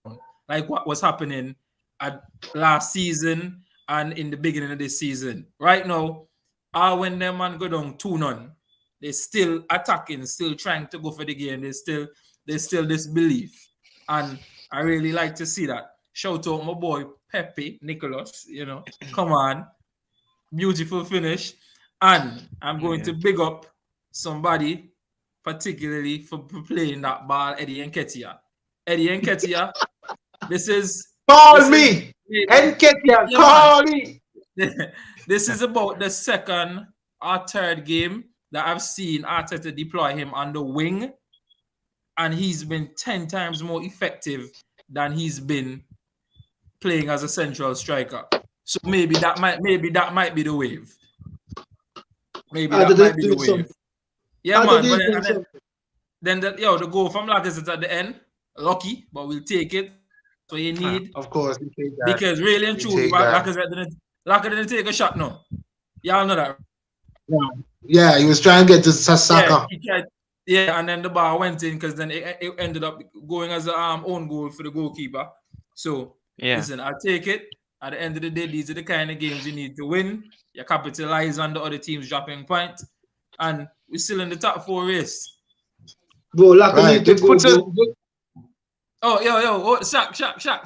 down, like what was happening at last season and in the beginning of this season. Right now, when them man go down 2-0, they still attacking, still trying to go for the game. There's still this belief. And I really like to see that. Shout out my boy Pepe Nicholas, come on. Beautiful finish. And I'm going to big up somebody, particularly for playing that ball, Eddie Nketiah. Eddie Nketiah, this is Call me. Nketiah, yeah, call me. this is about the second or third game that I've seen Arteta deploy him on the wing, and he's been 10 times more effective than he's been playing as a central striker. So maybe that might be the wave. Maybe that might be the wave. Yeah, man. But then the goal from Lacazette at the end, lucky, but we'll take it. So you need, Of course, we take that. because really and We truly, take that. Lacazette didn't take a shot. No, y'all know that. Yeah, he was trying to get to Saka. Yeah, and then the ball went in because then it ended up going as an own goal for the goalkeeper. So listen, I'll take it. At the end of the day, these are the kind of games you need to win. You capitalize on the other teams dropping points, and we're still in the top 4 race. Bro, Lacazette need to go. Shaq,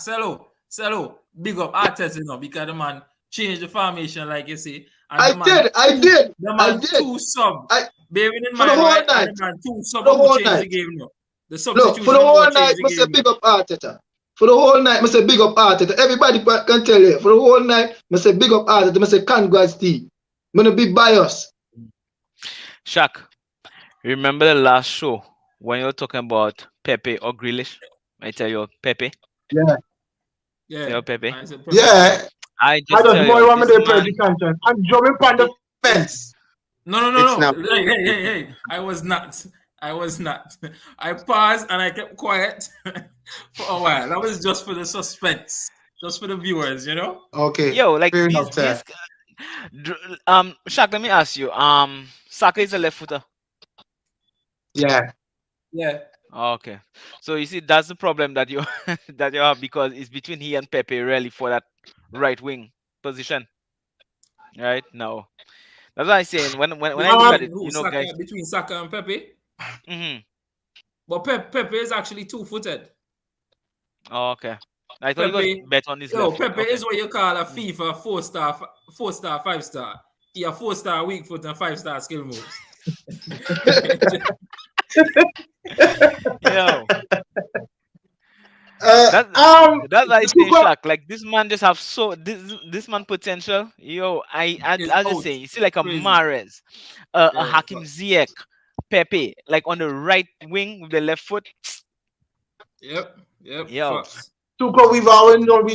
Cello. Big up Arteta, because the man changed the formation, like you say. And I did. The man two sub. Bearing in for mind, the whole right? night. The man two sub For the whole change night. the game now. The Look, substitution for the whole night, change I the say game big now. up Arteta. For the whole night, I say big up Arteta. Everybody can tell you. For the whole night, I say big up Arteta. I say congrats team. I'm gonna be biased. Shaq, remember the last show when you were talking about Pepe or Grealish? I tell you Pepe. Yeah. Yeah. Pepe. Yeah. I I just just tell more you, want me this to man. play conscience. I'm jumping on the fence. No. It's not. Hey. I was not. I paused and I kept quiet for a while. That was just for the suspense, just for the viewers, Okay. Yo, like fair these enough, sir. Shaq, let me ask you. Saka is a left footer. Yeah. Yeah. Okay. So you see, that's the problem that you that you have, because it's between he and Pepe really for that right wing position. Right now. That's what I'm saying. When I look at it, guys. Between Saka and Pepe. Mm-hmm. But Pepe is actually 2-footed. Oh, okay. I thought he was bet on his left foot. Pepe is what you call a FIFA 4-star, 5-star. He a 4-star weak foot and 5-star skill moves. Yo. That's That's why I say, Shaq. Like this man just have this man potential. Yo, I just say, you see like a Crazy. Mahrez, a Hakim Ziyech, Pepe, like on the right wing with the left foot. Yep. Yo. Facts. Tuko, we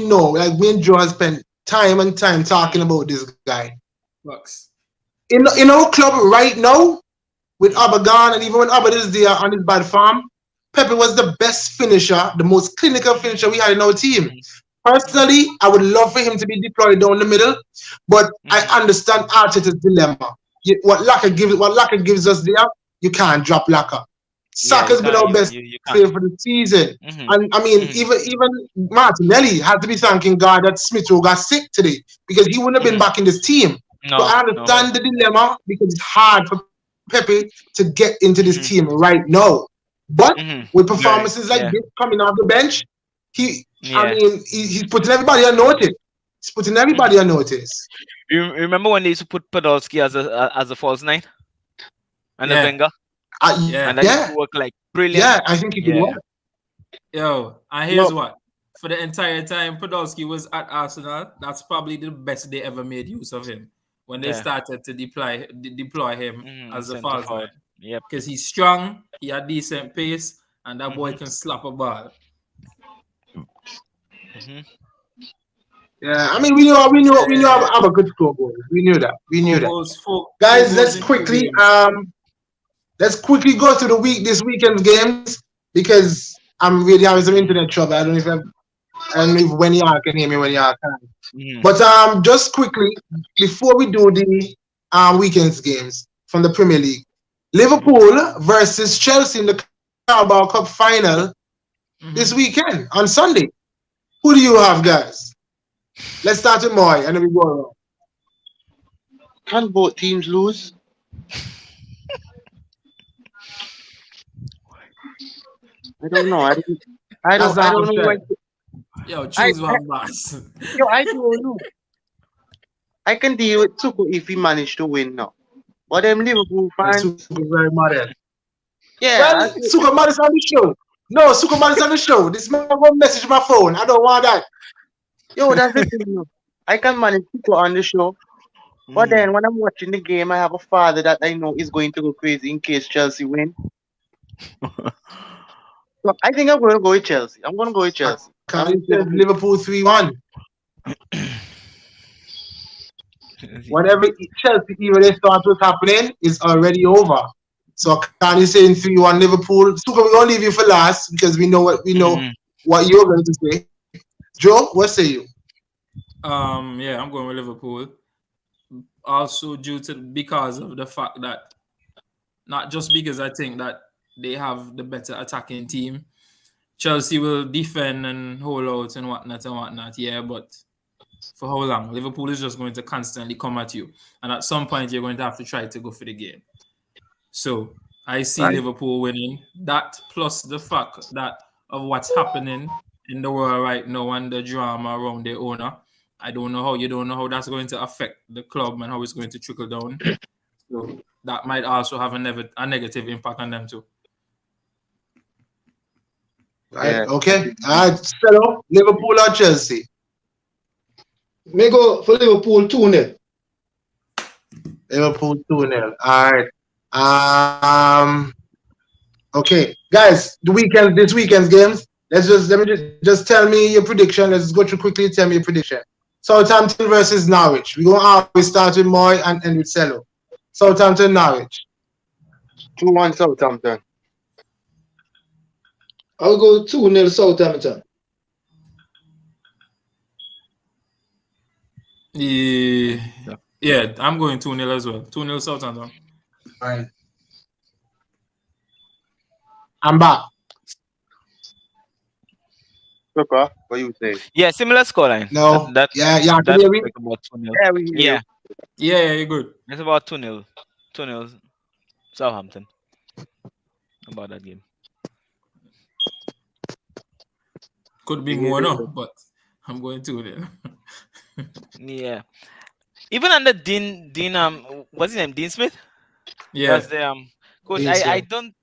know. Like me and Joe has spent time and time talking about this guy. Facts. In our club right now, with Abagan, and even when Abba is there on his bad farm, Pepe was the best finisher, the most clinical finisher we had in our team. Personally, I would love for him to be deployed down the middle, but I understand Arteta's dilemma. What Laka gives us there, you can't drop Laka. Yeah, Saka's been our best you player can't. for the season. Mhm. And I mean, even Martinelli had to be thanking God that Smith Rowe got sick today because he wouldn't have been back in this team. So No, I no. understand the dilemma because it's hard for Pepe to get into this team right now. But with Very. performances like Yeah. this coming off the bench, I Yeah. mean, he's putting everybody on notice. He's putting everybody on notice. You remember when they used to put Podolski as a false nine and a Yeah, Wenger, yeah. and that used Yeah, to work like yeah, brilliant. I think he could Yeah. work. Yo, and here's No, what. For the entire time Podolski was at Arsenal, that's probably the best they ever made use of him. When they Yeah. started to deploy him as a Center false forward. nine. Yep. Because he's strong, he had decent pace, and that boy can slap a ball. Mhm. Yeah, I mean, we knew Yeah, have a good score goal. We knew that. We knew that. four Guys, goals in two games. let's quickly go through this weekend's games because I'm really having some internet trouble. I don't know if when y'all can hear me when y'all can. But just quickly before we do the weekend's games from the Premier League, Liverpool versus Chelsea in the Carabao Cup final this weekend on Sunday. Who do you have, guys? Let's start with Moy and then we go around. can both teams lose? I don't know. That's I all don't I'm know why. saying. Yo, I, choose I one, boss. yo, I don't know. I can deal with Tuchel if he managed to win now. But them Liverpool And fans, Suka very mad. yeah, Well, Suka mad is on the show. No, Suka mad is on the show. This man won't message my phone. I don't want that. yo, that's the thing. No. I can manage Tuchel on the show, but then when I'm watching the game, I have a father that I know is going to go crazy in case Chelsea win. So I think I'm going to go with Chelsea. I'm going to go with I Chelsea. can't say Liverpool 3-1. Whatever Chelsea even they thought was happening is already over. So can you say in 3-1 Liverpool? Suka, we're gonna leave you for last because we know what you're going to say. Joe, what say you? Yeah, I'm going with Liverpool. Also because of the fact that not just because I think that they have the better attacking team. Chelsea will defend and hold out and whatnot. Yeah, but for how long? Liverpool is just going to constantly come at you, and at some point you're going to have to try to go for the game. So I see Right. Liverpool winning. That plus the fact that of what's happening in the world right now and the drama around the owner. I don't know how you don't know how that's going to affect the club and how it's going to trickle down. So that might also have a negative impact on them too. Right. Yeah. Okay. All right. Stella, Liverpool or Chelsea? Me go for Liverpool 2-0. Liverpool 2-0. All right. Okay, guys. This weekend's games. Let me just tell me your prediction. Let's go through quickly. Tell me your prediction. Southampton versus Norwich. We're gonna always start with Moy and end with Cello. Southampton, Norwich. 2-1 Southampton. I'll go 2-0 Southampton. Yeah, I'm going 2-0 as well. 2-0 Southampton. All right. I'm back. Tucker, what you say? Yeah, similar scoreline. No. That Yeah, can that you hear me? like about 2-0. Yeah, we hear you. Yeah, Yeah, you're good. it's about 2-0. 2-0 Southampton. About that game. Could be more, no, but I'm going 2-0. Yeah. Even under Dean what's his name? Dean Smith? Yeah. That's the coach. Dean I Smith. don't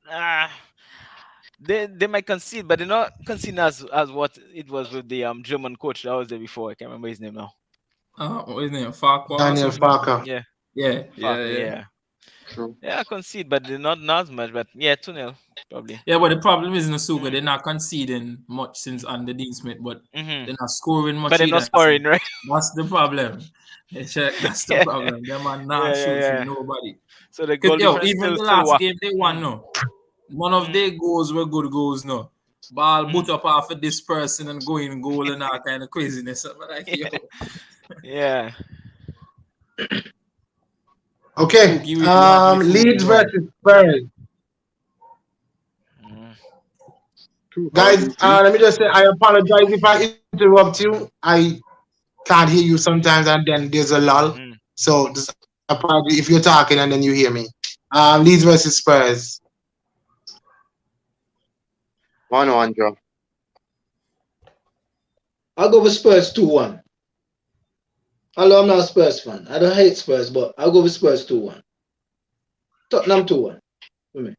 they might concede, but they're not conceding as what it was with the German coach that was there before. I can't remember his name now. What's his name? Farquhar or Daniel something? Farker. Yeah. Yeah, Farker, yeah. yeah. True. Yeah, concede, but they're not as much. But yeah, 2-0 probably. Yeah, but the problem is Nasuka, Mm. they're not conceding much since under Dean Smith, but Mm-hmm. they're not scoring But much they're not either. So scoring, right? that's the problem. That's the Yeah, problem. Them are yeah, not yeah, shoot for yeah. nobody. So the Cause goal yo, difference even the still last what? game they won, Mm. no, none of Mm. their goals were good goals, no. Ball Mm. boot up off of this person and go in goal and all kind of craziness. I'm like, yo, Yeah. Okay. Pookie really had me Leeds fooled, man. versus Spurs. Mm. How do Guys, you see? let me just say I apologize if I interrupt you. I can't hear you sometimes, and then there's a lull. Mm. So just apology if you're talking and then you hear me. Leeds versus Spurs. 1-1 draw. I'll go with Spurs 2-1. Although I'm not a Spurs fan. I don't hate Spurs, but I'll go with Spurs 2-1. Tottenham 2-1 for me.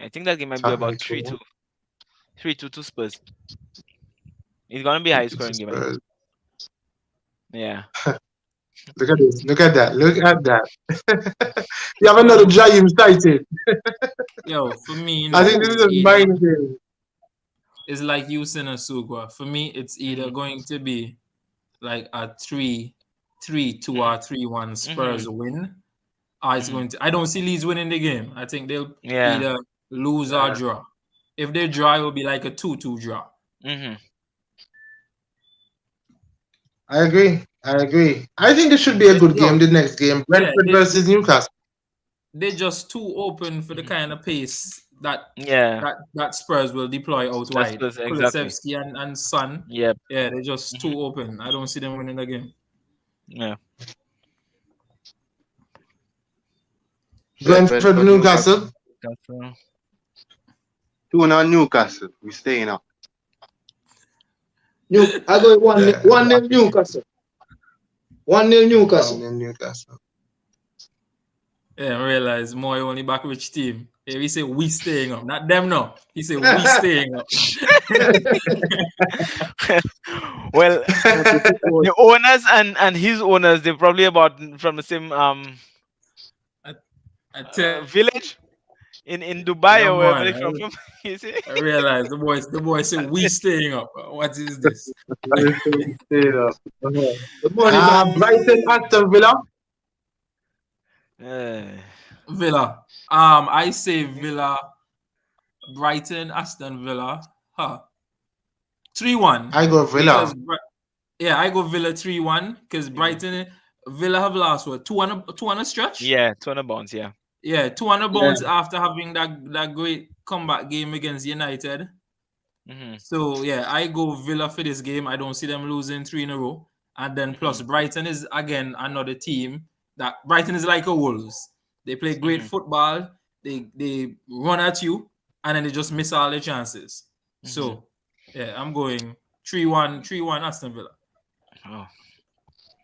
I think that game might be Tottenham about 3-2. 3-2 to Spurs. It's gonna be a high scoring game, I think. Spurs. Yeah. Look at this. Look at that. Look at that. You have another Yo, giant cited. yo, for me, I think this is a either mind game. it's like you saying a Sugwa. For me, it's either Mm-hmm. going to be like a 3-2 or 3-1 Mm-hmm. Spurs win. Or it's Mm-hmm. going to I don't see Leeds winning the game. I think they'll Yeah. either lose or draw. If they draw, it will be like a 2-2 draw. Mm-hmm. I agree. I agree. I think this should be a good game. Yo, The next game, yeah, Brentford versus Newcastle. they're just too open for the Mm-hmm. kind of pace that Yeah. that Spurs will deploy out That's wide. Spurs, exactly. Kulusevski and Son, Yep. yeah, they're just Mm-hmm. too open. I don't see them winning the game. Yeah. Brentford Brentford, Newcastle. Newcastle. That's 2-0 Newcastle. We staying up. I go with 1 Yeah, 1-0 Newcastle. 1-0 Newcastle. Newcastle. Yeah, I realize more only back which team. Yeah, we say we staying up, not them no. He said we staying up. well, the owners and his owners, they're probably about from the same I tell village in Dubai yeah, or wherever they man. from. You see? I realize the boys say we staying up. What is this? Straight up. The money man. Brighton Aston Villa. Uh, Villa. I say Villa, Brighton, Aston Villa. 3-1. I go Villa. Because yeah, I go Villa 3-1 because Brighton Villa have lost what 2 on a stretch. yeah, 200 bounds. Yeah. Yeah, 200 bounds after having that great comeback game against United. Mm-hmm. So yeah, I go Villa for this game. I don't see them losing 3 in a row. And then plus Brighton is again another team that Brighton is like a Wolves. They play great football. They run at you and then they just miss all their chances. So yeah, I'm going 3-1 Aston Villa. Oh.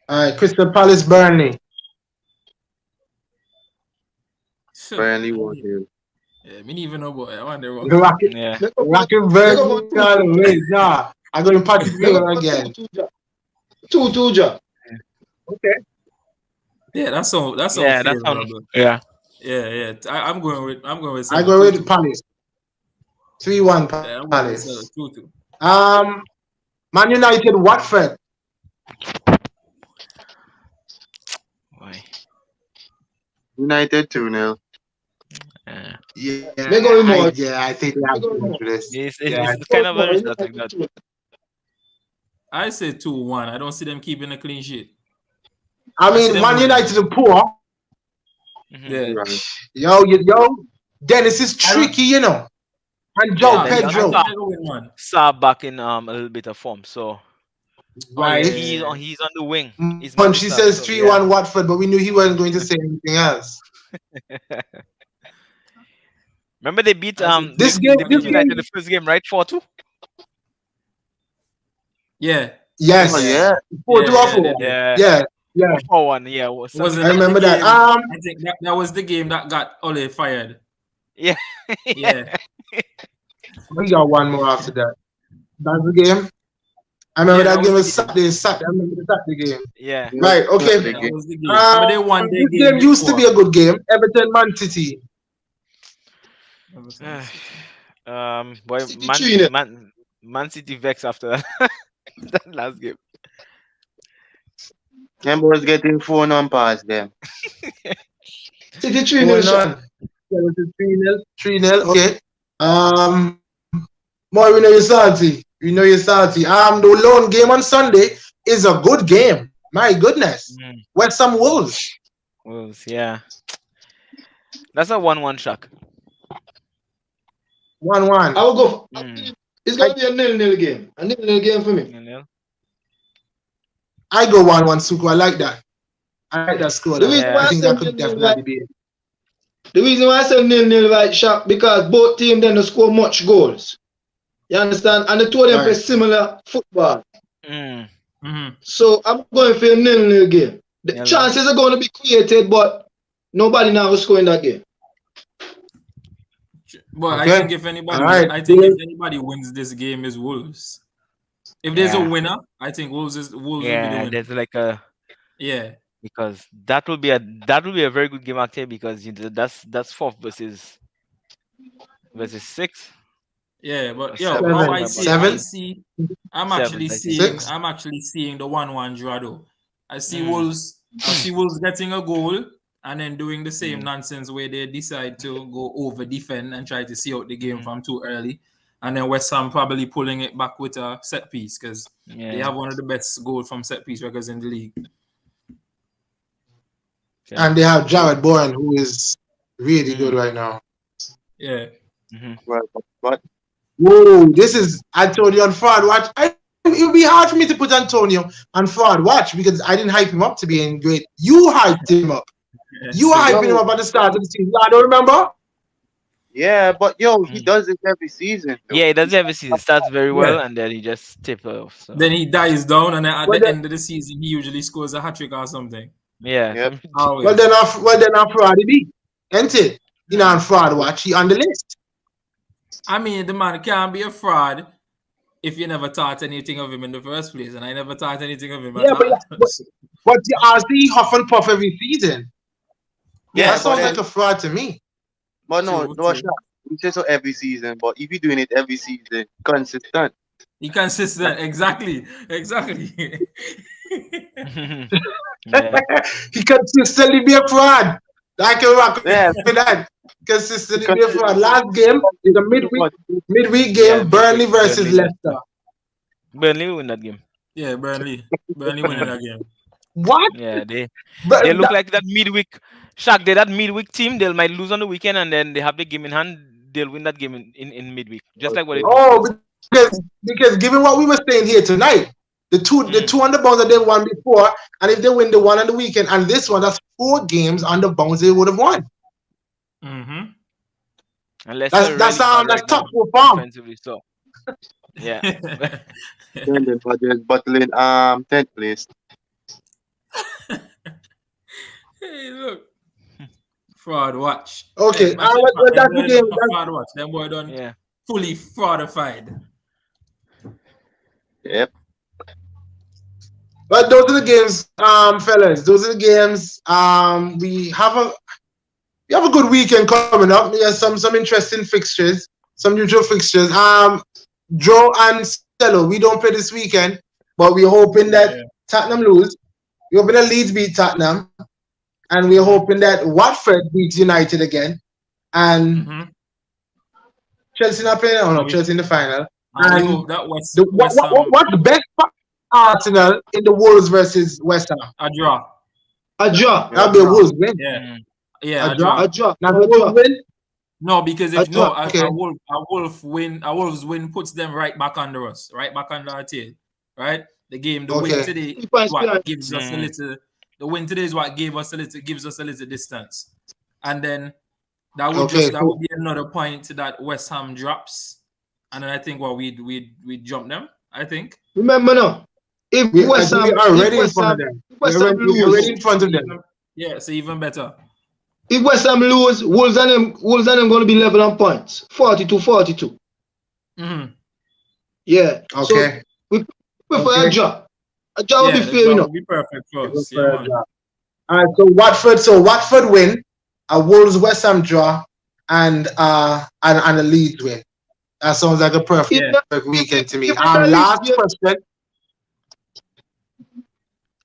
All right, Crystal Palace Burnley. Burnley won here. Yeah, me even know boy. I wonder what. Rocket, Yeah. Rocket Burnley. Nah, I'm going Patrick Vieira again. 2-2 draw. Okay. Yeah, that's so Yeah, that's on. favorable. Yeah. Yeah. I'm going with I go with Palace. 3-1 Yeah, I'm going with Palace. 2-2. Man United Watford. Why? United 2-0. Yeah, They go with more. I think they have to go for this. It's kind of a result like that. I say 2-1. I don't see them keeping a clean sheet. I mean, Man United are poor. Yeah. Right. Yo, Dennis is tricky, you know. And Joe Pedro. Saab back in a little bit of form, so Right. he's on the wing. She says 3-1 Watford, but we knew he wasn't going to say anything else. Remember they beat this they beat United the first game, right? 4-2? Yeah. Yes. Oh, yeah. 4-2 Yeah. Yeah. 4-1. Yeah. I remember that. I think that was the game that got Ole fired. Yeah. Yeah. We got one more after that. That's the game. I remember Yeah, that that game was was the game. Saturday. I remember the Saturday game. Yeah. Yeah, Right. that's Okay. the That game. was the game. But they won their This game game used to be before. a good game. Everton Man City. Everton City. Boy, City 3 nil. Man City vex after that, that last game. Them boys getting phone on past them. City 3 4 nil shot. none. Yeah, it was 3-0. 3-0. Okay. More we know you're salty. We know you're salty. The lone game on Sunday is a good game. My goodness. Mm. West Ham Wolves. Wolves, yeah. That's a 1-1 shock. 1-1. I will go. Mm. It's gonna be a 0-0 game. A 0-0 game for me. 0-0. I go 1-1, Suku. I like that. I like that score. The reason I why I think say that could 0-0 definitely right, be it. the reason why I say 0-0 right shot because both teams then score much goals. You understand? And the two of them play Right. similar football. Mm. Mhm. So I'm going for a 0-0 game. The 0-0. chances are going to be created, but nobody now will score in that game. But Okay. I think if anybody, Alright. I think if anybody wins this game is Wolves. If there's a Yeah. winner, I think Wolves will be the Yeah, winner. there's like a Yeah. because that will be a very good game actually because that's fourth versus six Yeah, or but yo, seven. how Seven. I About see it, I Seven? see I'm seven, actually I think. seeing 6? I'm actually seeing the 1-1 draw though. I see Mm. Wolves getting a goal and then doing the same Mm. nonsense where they decide to go over defend and try to see out the game Mm. from too early. And then West Ham probably pulling it back with a set piece because they Yeah. have one of the best goal from set piece records in the league. Okay. And they have Jared Bourne, who is really good Mm. right now. Yeah. Mhm. Well, but Whoa, this is Antonio on forward watch. It would be hard for me to put Antonio on forward watch because I didn't hype him up to being great. You hyped him up. You were So, hyping him up at the start of the season. I don't remember. yeah, but yo, he Mm. does it every season. Though. Yeah, he doesn't have a season. Starts very well Yeah. and then he just tip off. So then he dies down, and then at Well, the then, end of the season, he usually scores a hat trick or something. yeah, Yep. Always. well then our fraud he be. Ain't it? You know, on fraud watch, he on the list. I mean, the man can't be a fraud if you never thought anything of him in the first place, and I never thought anything of him Yeah, at all. but you see huff and puff every season. Yeah, That but sounds then, like a fraud to me. but no, True, no, true. shot. We say so every season, but if you're doing it every season, consistent. He consistent, exactly. yeah. He consistently be a fraud. I can rock Yeah, with that. Consistently be a because fraud. Last game is a midweek Yeah, game, Burnley versus Burnley, Leicester. Burnley will win that game. Yeah, Burnley winning Mm. that game. What? Yeah, they But look like that midweek. Shaq, they're that midweek team. They might lose on the weekend and then they have the game in hand. They'll win that game in midweek, just like what they do. oh, because given what we were saying here tonight, the two on the bounce that they won before, and if they win the one on the weekend and this one, that's 4 games on the bounce they would have won. Mm-hmm. Unless That's bad right top now 4 form. defensively. So yeah, then the Dodgers battling 10th place. Hey, look. Fraud watch. Okay, Them, I say, well, that's the them boy game. done fraud watch. Them boy done yeah. fully fraudified. Yep. But those are the games, fellas. Those are the games. We have a good weekend coming up. We have some interesting fixtures, some neutral fixtures. Joe and Stella, we don't play this weekend, but we're hoping that Tottenham lose. We're hoping that Leeds beat Tottenham, and we're hoping that Watford beats United again, and Mm-hmm. Chelsea not playing. Oh no, Chelsea in the final. And And we hope that West Ham what's the best for Arsenal in the Wolves versus West Ham? a draw. A draw. That'll be a Wolves win. Yeah, Mm. yeah, A a draw? draw. A draw. Now A the draw. Wolves win. No, because A if draw. no, Okay. a Wolves win puts them right back under us, right back under our tail, right? The win Okay. today 3 is points what behind. gives us a little. The win today is what gives us a little distance, and then that would Okay, that would be another point that West Ham drops, and then I think we'd jump them. I think. Remember now, if We West Ham, are already in West front Ham, of them. West Ham We're already lose, in front of them. Yeah, so even better. if West Ham lose, Wolves and them going to be level on points, 42-42. Mm-hmm. Yeah. Okay. So Prefer a Okay. draw. A draw will be Yeah, the fair draw enough. would be perfect for They go us. Yeah, for a man. draw. All right. So Watford win, a Wolves West Ham draw, and a Leeds win. That sounds like a perfect Even Yeah, weekend to me. if the Leeds Last game, question.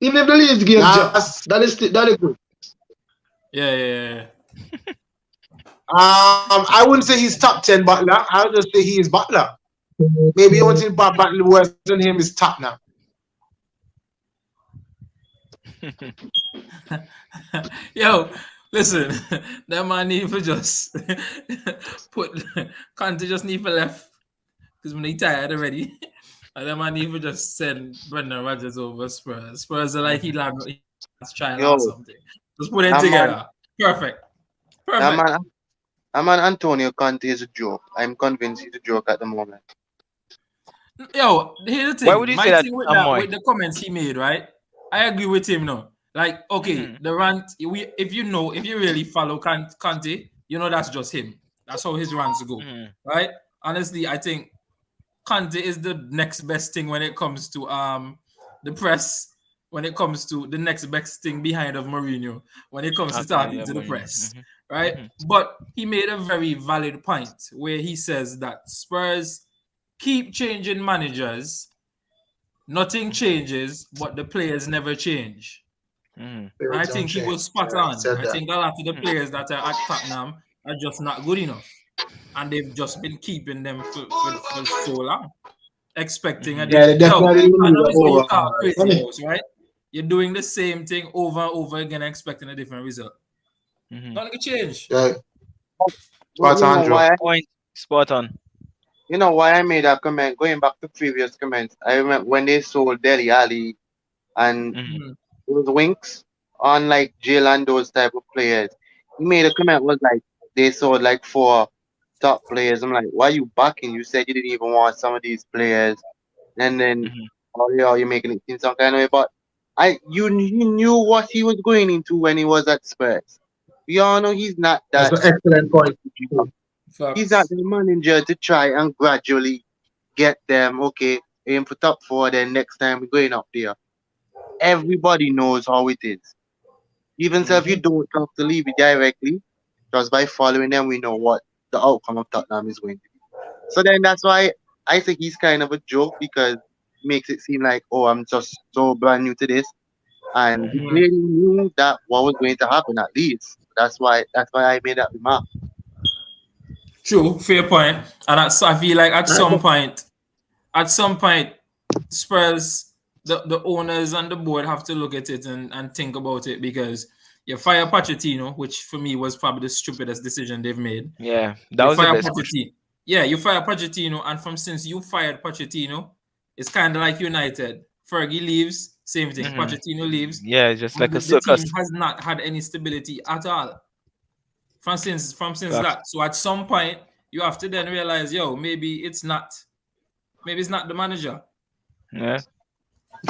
even if the Leeds game draw, Last. that is good. yeah. I wouldn't say he's top 10 Butler. I would just say he is Butler. Maybe the only thing about Butler worse than him is top now. Yo, listen, that man need for just put Conte just need for left because when he tired already. And that man need for just send Brendan Rodgers over Spurs. Spurs are like he land's child or Yo, something. Just put it that man, together. Perfect. that Perfect. man, that man Antonio Conte is a joke. I'm convinced he's a joke at the moment. Yo, here's the Why would thing. you My say that, thing with that, Amoy? with the comments he made, right? I agree with him now. Like, okay, Mm-hmm. the rant, if you really follow Conte, you know that's just him. That's how his rants go, Mm-hmm. right? Honestly, I think Conte is the next best thing when it comes to the press, when it comes to the next best thing behind of Mourinho, when it comes to Okay, talking yeah, to the Mourinho. press, Mm-hmm. right? Mm-hmm. But he made a very valid point where he says that Spurs keep changing managers, nothing changes, but the players never change. Mm-hmm. And I Players don't think he change. was spot Yeah, he on. said I that. think a lot of the players that are at Tottenham are just not good enough. And they've just been keeping them for so long, expecting a Mm-hmm. Yeah, they different. Yo, definitely need Tottenham an is where you overhaul. call Right? I crazy mean, house, right? You're doing the same thing over and over again, expecting a different result. Mm-hmm. Not like a change. yeah, But spot on, Joe. Point spot on. You know why I made that comment? Going back to previous comments, I remember when they sold Deli Ali and Mm-hmm. Mhm. those Winks on like Jill and those type of players. He made a comment was like they sold like four top players. I'm like, why you backing? You said you didn't even want some of these players, and then Mm-hmm. oh yeah, you're making it seem some kind of way. But he knew what he was going into when he was at Spurs. We all know he's not That's that. an excellent point. He's not Facts. the manager to try and gradually get them okay, aim for top four. Then next time we're going up there. Everybody knows how it is. Even so, if you Mhm. don't talk to Levy directly, just by following them, we know what the outcome of Tottenham is going to be. So then that's why I think he's kind of a joke because it makes it seem like, oh, I'm just so brand new to this. And he Mm-hmm. Mhm. clearly knew that what was going to happen at least. That's why I made that remark. True, fair point. And I feel like at some point, Spurs, the owners and the board have to look at it and think about it because you fire Pochettino, which for me was probably the stupidest decision they've made. Yeah, that You was the fire best one. Pochettino. Yeah, you fire Pochettino, and from since you fired Pochettino, it's kind of like United. Fergie leaves, same thing. Mm-hmm. Pochettino leaves, Yeah, it's just and like a the team circus. has not had any stability at all from since Facts. that. So at some point, you have to then realize, yo, maybe it's not the manager. Yeah.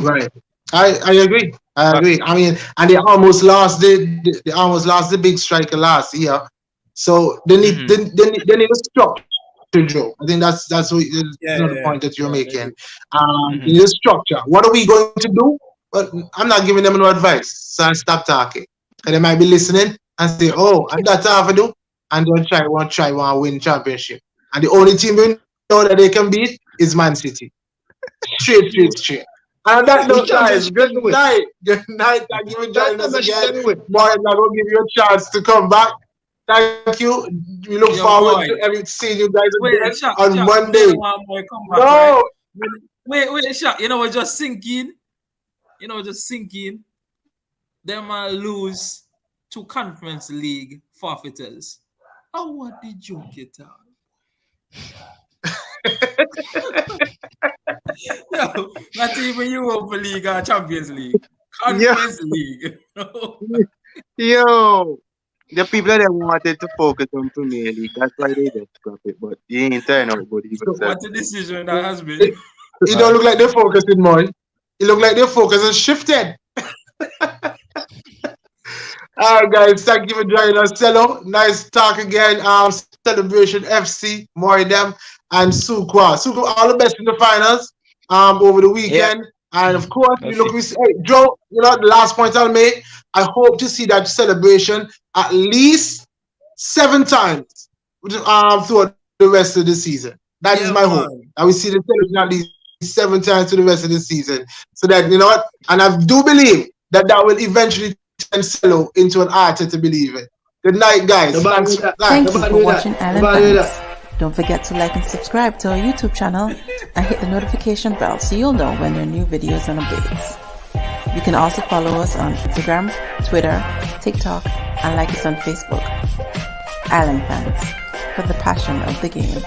Right. I agree. I Facts. agree. I mean, and they almost lost the big striker last year. So they need Mm-hmm. they need a structure, Joe. I think that's what the Yeah, point yeah, that you're yeah. making. Yeah, I agree. They Mm-hmm. need a structure. What are we going to do? But I'm not giving them no advice. So I stop talking. And they might be listening and say, "Oh, and that's how I do." And they'll try one win championship. And the only team we know that they can beat is Man City. Straight. And on that Which note, guys, championship good them win? night. Good night. Thank you for That joining us championship again. them win. Morning, I will give you a chance to come back. Thank you. We look Yo, forward to boy. seeing you guys Wait, again Shaq, on Shaq, before Monday. the one boy come back, right? No, Wait, Shaq. You know what? Just sinking. Just sinking. Them lose to Conference League forfeiters. Oh, what did you get out? Yo, not even Europa League or Champions League. Yeah, Conference League. yo, the people that wanted to focus on Premier League, that's why they just scrap it. But he ain't turn out good even so so. What a decision that has it, been. it don't look like they're focusing more. It look like their focus has shifted. All right, guys, thank you for joining us. Cello, nice talk again. Celebration FC, more of them, and Sukwa. Sukwa, all the best in the finals. over the weekend. And of course, Let's see. hey, Joe, the last point I'll make, I hope to see that celebration at least 7 times throughout the rest of the season. That is my hope. I will see the celebration at least 7 times to the rest of the season. So that, what? And I do believe that will eventually turn Celo into an Arteta believer. Good night, guys. Thanks. Thank you for watching Island Fans. Don't forget to like and subscribe to our YouTube channel and hit the notification bell so you'll know when there are new videos and updates. You can also follow us on Instagram, Twitter, TikTok, and like us on Facebook. Island Fans, for the passion of the game.